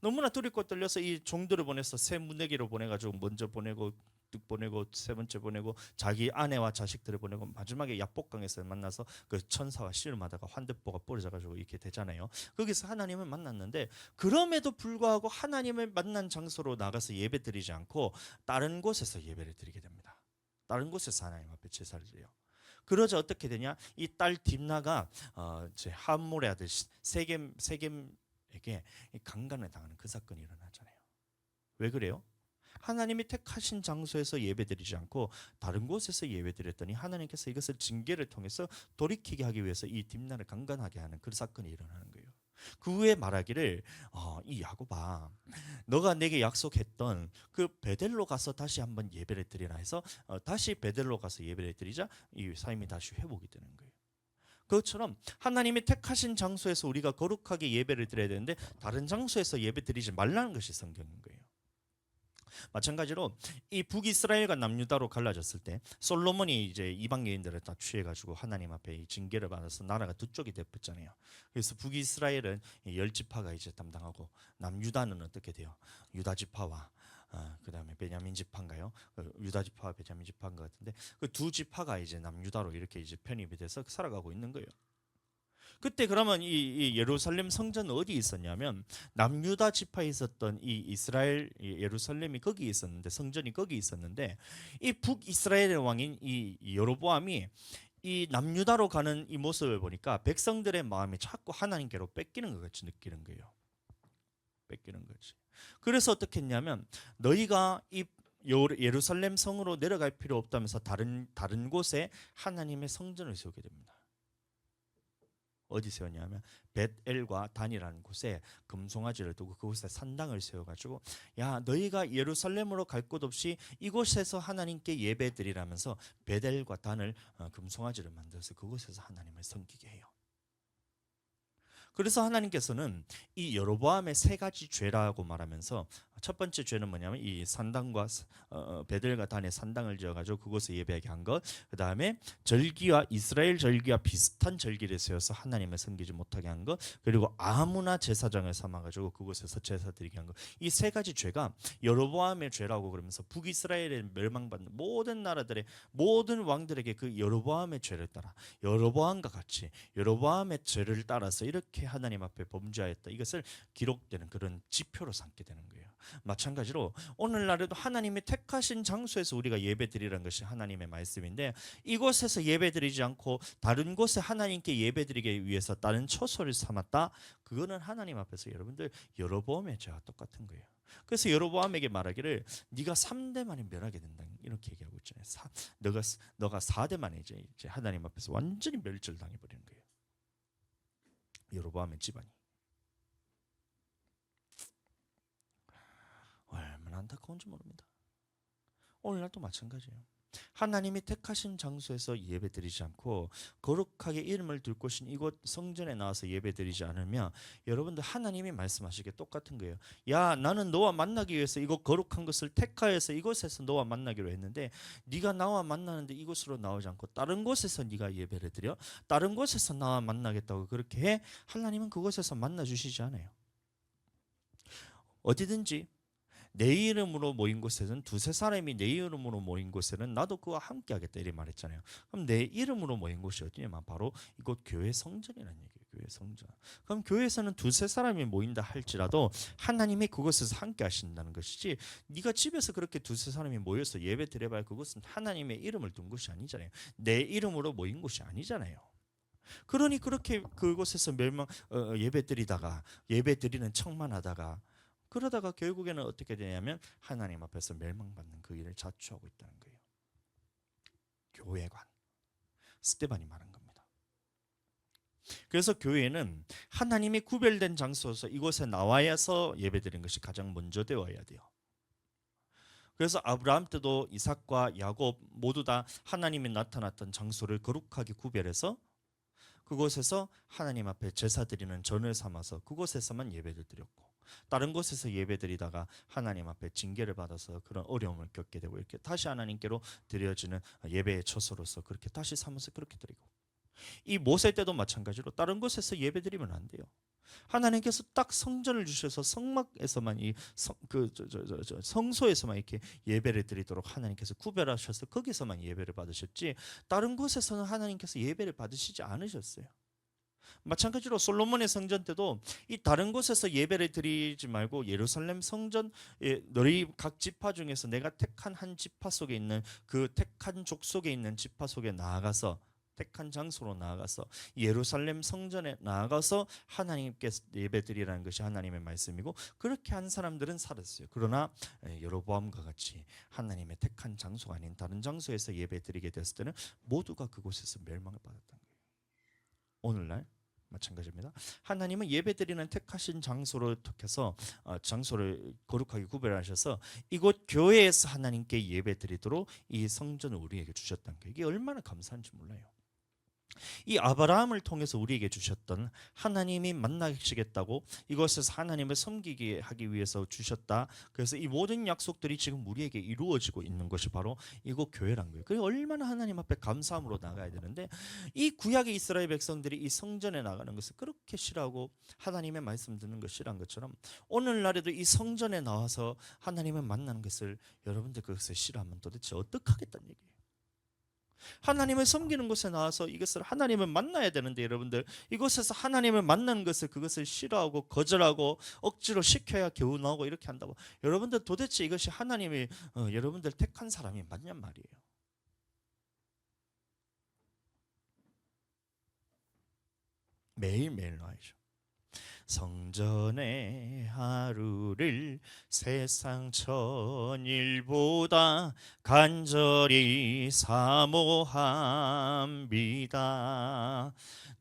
너무나 두렵고 떨려서 이 종들을 보내서 새 문내기로 보내가지고 먼저 보내고 뚝 보내고 세 번째 보내고 자기 아내와 자식들을 보내고 마지막에 야복강에서 만나서 그 천사와 씨름하다가 환대포가 부러져가지고 이렇게 되잖아요. 거기서 하나님을 만났는데, 그럼에도 불구하고 하나님을 만난 장소로 나가서 예배드리지 않고 다른 곳에서 예배를 드리게 됩니다. 다른 곳에서 하나님 앞에 제사를 드려요. 그러자 어떻게 되냐? 이 딸 딥나가 함몰의 아들 세겜에게 강간을 당하는 그 사건이 일어나잖아요. 왜 그래요? 하나님이 택하신 장소에서 예배드리지 않고 다른 곳에서 예배드렸더니 하나님께서 이것을 징계를 통해서 돌이키게 하기 위해서 이 딥나를 강간하게 하는 그 사건이 일어나는 거예요. 그 후에 말하기를 이 야곱아, 너가 내게 약속했던 그 베델로 가서 다시 한번 예배를 드리라 해서 다시 베델로 가서 예배를 드리자 이 삶이 다시 회복이 되는 거예요. 그것처럼 하나님이 택하신 장소에서 우리가 거룩하게 예배를 드려야 되는데 다른 장소에서 예배 드리지 말라는 것이 성경인 거예요. 마찬가지로 이 북이스라엘과 남유다로 갈라졌을 때 솔로몬이 이제 이방 여인들을 다 취해가지고 하나님 앞에 이 징계를 받아서 나라가 두 쪽이 됐잖아요. 그래서 북이스라엘은 열 지파가 이제 담당하고 남유다는 어떻게 돼요? 유다 지파와 그다음에 베냐민 지파인가요? 유다 지파와 베냐민 지파인 것 같은데 그 두 지파가 이제 남유다로 이렇게 이제 편입이 돼서 살아가고 있는 거예요. 그때 그러면 이 예루살렘 성전은 어디 있었냐면 남유다 지파에 있었던 이 이스라엘 예루살렘이 거기 있었는데 성전이 거기 있었는데 이 북이스라엘의 왕인 이 여로보암이 이 남유다로 가는 이 모습을 보니까 백성들의 마음이 자꾸 하나님께로 뺏기는 것 같이 느끼는 거예요. 뺏기는 거지. 그래서 어떻게 했냐면 너희가 이 예루살렘 성으로 내려갈 필요 없다면서 다른 곳에 하나님의 성전을 세우게 됩니다. 어디 세웠냐면 벳엘과 단이라는 곳에 금송아지를 두고 그곳에 산당을 세워가지고 야 너희가 예루살렘으로 갈 곳 없이 이곳에서 하나님께 예배드리라면서 벳엘과 단을 금송아지를 만들어서 그곳에서 하나님을 섬기게 해요. 그래서 하나님께서는 이 여로보암의 세 가지 죄라고 말하면서 첫 번째 죄는 뭐냐면 이 산당과 베델과 단의 산당을 지어가지고 그곳에 예배하게 한 것. 그 다음에 절기와 이스라엘 절기와 비슷한 절기를 세워서 하나님을 섬기지 못하게 한 것. 그리고 아무나 제사장을 삼아가지고 그곳에서 제사 드리게 한 것. 이 세 가지 죄가 여로보암의 죄라고 그러면서 북이스라엘에 멸망받는 모든 나라들의 모든 왕들에게 그 여로보암의 죄를 따라 여로보암과 같이 여로보암의 죄를 따라서 이렇게 하나님 앞에 범죄하였다. 이것을 기록되는 그런 지표로 삼게 되는 거예요. 마찬가지로 오늘날에도 하나님이 택하신 장소에서 우리가 예배드리라는 것이 하나님의 말씀인데 이곳에서 예배드리지 않고 다른 곳에 하나님께 예배드리기 위해서 다른 처소를 삼았다. 그거는 하나님 앞에서 여러분들 여로보암의 죄와 똑같은 거예요. 그래서 여로보암에게 말하기를 네가 3대 만에 멸하게 된다 이렇게 얘기하고 있잖아요. 너가 4대 만에 이제 하나님 앞에서 완전히 멸절당해 버리는 거예요. 여로보암의 집안이. 얼마나 안타까운지 모릅니다. 오늘날도 마찬가지예요. 하나님이 택하신 장소에서 예배드리지 않고 거룩하게 이름을 둘 곳인 이곳 성전에 나와서 예배드리지 않으면 여러분들 하나님이 말씀하시기에 똑같은 거예요. 야 나는 너와 만나기 위해서 이곳 거룩한 것을 택하여서 이곳에서 너와 만나기로 했는데 네가 나와 만나는데 이곳으로 나오지 않고 다른 곳에서 네가 예배를 드려 다른 곳에서 나와 만나겠다고 그렇게 해. 하나님은 그곳에서 만나 주시지 않아요. 어디든지 내 이름으로 모인 곳에는 두세 사람이 내 이름으로 모인 곳에는 나도 그와 함께 하겠다 이렇게 말했잖아요. 그럼 내 이름으로 모인 곳이 어디냐면 바로 이곳 교회 성전이라는 얘기예요. 교회 성전. 그럼 교회에서는 두세 사람이 모인다 할지라도 하나님이 그곳에서 함께 하신다는 것이지 네가 집에서 그렇게 두세 사람이 모여서 예배 드려봐야 그것은 하나님의 이름을 둔 곳이 아니잖아요. 내 이름으로 모인 곳이 아니잖아요. 그러니 그렇게 그곳에서 예배 드리다가 예배 드리는 척만 하다가 그러다가 결국에는 어떻게 되냐면 하나님 앞에서 멸망받는 그 일을 자초하고 있다는 거예요. 교회관 스데반이 말한 겁니다. 그래서 교회는 하나님이 구별된 장소에서 이곳에 나와서 예배드리는 것이 가장 먼저 되어야 돼요. 그래서 아브라함 때도 이삭과 야곱 모두 다 하나님이 나타났던 장소를 거룩하게 구별해서 그곳에서 하나님 앞에 제사 드리는 전을 삼아서 그곳에서만 예배를 드렸고 다른 곳에서 예배드리다가 하나님 앞에 징계를 받아서 그런 어려움을 겪게 되고 이렇게 다시 하나님께로 드려지는 예배의 처소로서 그렇게 다시 삼아서 그렇게 드리고 이 모세 때도 마찬가지로 다른 곳에서 예배드리면 안 돼요. 하나님께서 딱 성전을 주셔서 성막에서만 성소에서만 이렇게 예배를 드리도록 하나님께서 구별하셔서 거기서만 예배를 받으셨지 다른 곳에서는 하나님께서 예배를 받으시지 않으셨어요. 마찬가지로 솔로몬의 성전 때도 이 다른 곳에서 예배를 드리지 말고 예루살렘 성전 너희 각 지파 중에서 내가 택한 한 지파 속에 있는 그 택한 족 속에 있는 지파 속에 나아가서 택한 장소로 나아가서 예루살렘 성전에 나아가서 하나님께 예배드리라는 것이 하나님의 말씀이고, 그렇게 한 사람들은 살았어요. 그러나 여로보암과 같이 하나님의 택한 장소가 아닌 다른 장소에서 예배드리게 됐을 때는 모두가 그곳에서 멸망을 받았던 거예요. 오늘날 마찬가지입니다. 하나님은 예배드리는 택하신 장소를 택해서 장소를 거룩하게 구별하셔서 이곳 교회에서 하나님께 예배드리도록 이 성전을 우리에게 주셨다는 거예요. 이게 얼마나 감사한지 몰라요. 이 아브라함을 통해서 우리에게 주셨던, 하나님이 만나시겠다고 이곳에서 하나님을 섬기게 하기 위해서 주셨다. 그래서 이 모든 약속들이 지금 우리에게 이루어지고 있는 것이 바로 이곳 교회란 거예요. 그래서 얼마나 하나님 앞에 감사함으로 나가야 되는데, 이 구약의 이스라엘 백성들이 이 성전에 나가는 것을 그렇게 싫어하고 하나님의 말씀 듣는 것 싫어한 것처럼, 오늘날에도 이 성전에 나와서 하나님을 만나는 것을 여러분들 그것을 싫어하면 도대체 어떡하겠다는 얘기예요. 하나님을 섬기는 곳에 나와서 이것을 하나님을 만나야 되는데, 여러분들 이곳에서 하나님을 만나는 것을 그것을 싫어하고 거절하고 억지로 시켜야 겨우 나오고 이렇게 한다고, 여러분들 도대체 이것이 하나님이 여러분들 택한 사람이 맞냔 말이에요. 매일매일 나와야죠. 성전의 하루를 세상 천일보다 간절히 사모합니다.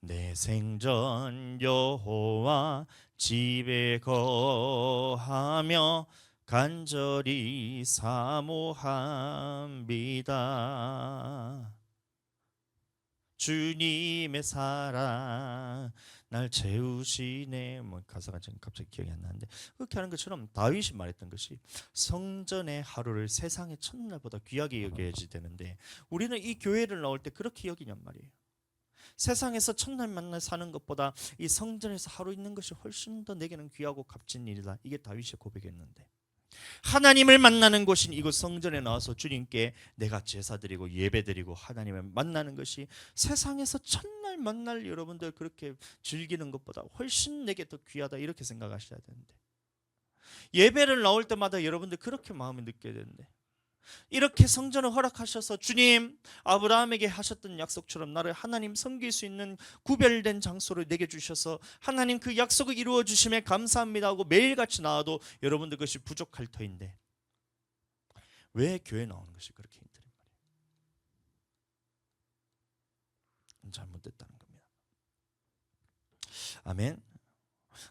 내 생전 여호와 집에 거하며 간절히 사모합니다. 주님의 사랑 날 채우시네. 뭐 가사가 지금 갑자기 기억이 안 나는데, 그렇게 하는 것처럼 다윗이 말했던 것이 성전의 하루를 세상의 첫날보다 귀하게 여겨야지 되는데, 우리는 이 교회를 나올 때 그렇게 여기냔 말이에요. 세상에서 첫날 만나 사는 것보다 이 성전에서 하루 있는 것이 훨씬 더 내게는 귀하고 값진 일이다. 이게 다윗이 고백했는데, 하나님을 만나는 곳인 이곳 성전에 나와서 주님께 내가 제사드리고 예배드리고 하나님을 만나는 것이 세상에서 첫날 만날 여러분들 그렇게 즐기는 것보다 훨씬 내게 더 귀하다, 이렇게 생각하셔야 되는데, 예배를 나올 때마다 여러분들 그렇게 마음을 느껴야 되는데, 이렇게 성전을 허락하셔서 주님 아브라함에게 하셨던 약속처럼 나를 하나님 섬길 수 있는 구별된 장소를 내게 주셔서 하나님 그 약속을 이루어 주심에 감사합니다 하고 매일같이 나와도 여러분들 그것이 부족할 터인데, 왜 교회 나오는 것이 그렇게 힘들은 말이에요? 잘못됐다는 겁니다. 아멘.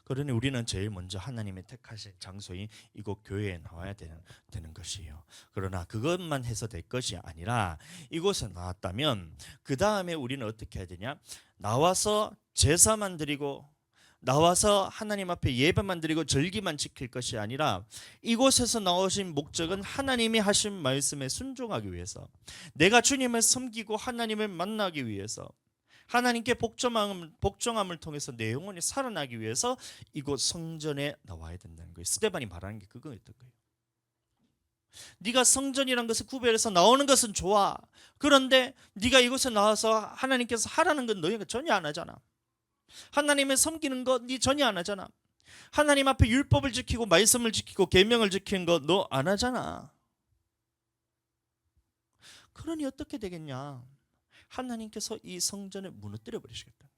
그러니 우리는 제일 먼저 하나님의 택하신 장소인 이곳 교회에 나와야 되는 것이에요. 그러나 그것만 해서 될 것이 아니라, 이곳에 나왔다면 그 다음에 우리는 어떻게 해야 되냐? 나와서 제사만 드리고 나와서 하나님 앞에 예배만 드리고 절기만 지킬 것이 아니라, 이곳에서 나오신 목적은 하나님이 하신 말씀에 순종하기 위해서, 내가 주님을 섬기고 하나님을 만나기 위해서, 하나님께 복종함을 통해서 내 영혼이 살아나기 위해서 이곳 성전에 나와야 된다는 거예요. 스데반이 말하는 게 그거였던 거예요. 네가 성전이란 것을 구별해서 나오는 것은 좋아. 그런데 네가 이곳에 나와서 하나님께서 하라는 건 너희가 전혀 안 하잖아. 하나님을 섬기는 거 네 전혀 안 하잖아. 하나님 앞에 율법을 지키고 말씀을 지키고 계명을 지키는 거 너 안 하잖아. 그러니 어떻게 되겠냐? 하나님께서 이 성전을 무너뜨려 버리시겠다.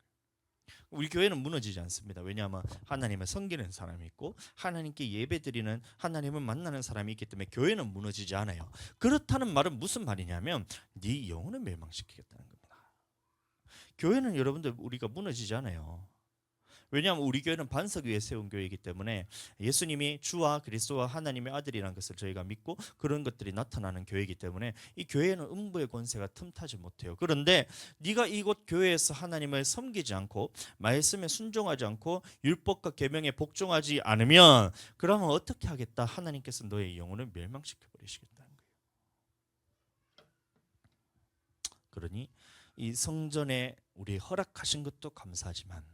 우리 교회는 무너지지 않습니다. 왜냐하면 하나님을 섬기는 사람이 있고 하나님께 예배드리는, 하나님을 만나는 사람이 있기 때문에 교회는 무너지지 않아요. 그렇다는 말은 무슨 말이냐면 네 영혼을 멸망시키겠다는 겁니다. 교회는 여러분들 우리가 무너지지 않아요. 왜냐하면 우리 교회는 반석 위에 세운 교회이기 때문에 예수님이 주와 그리스도와 하나님의 아들이라는 것을 저희가 믿고 그런 것들이 나타나는 교회이기 때문에 이 교회는 음부의 권세가 틈타지 못해요. 그런데 네가 이곳 교회에서 하나님을 섬기지 않고 말씀에 순종하지 않고 율법과 계명에 복종하지 않으면, 그러면 어떻게 하겠다? 하나님께서 너의 영혼을 멸망시켜 버리시겠다는 거예요. 그러니 이 성전에 우리 허락하신 것도 감사하지만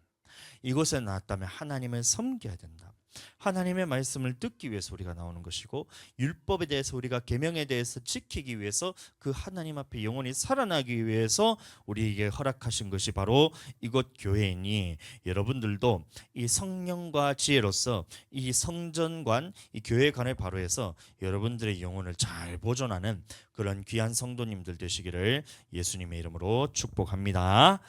이곳에 나왔다면 하나님을 섬겨야 된다. 하나님의 말씀을 듣기 위해서 우리가 나오는 것이고, 율법에 대해서 우리가 계명에 대해서 지키기 위해서 그 하나님 앞에 영원히 살아나기 위해서 우리에게 허락하신 것이 바로 이곳 교회이니, 여러분들도 이 성령과 지혜로서 이 성전관, 이 교회관의 바로에서 여러분들의 영혼을 잘 보존하는 그런 귀한 성도님들 되시기를 예수님의 이름으로 축복합니다.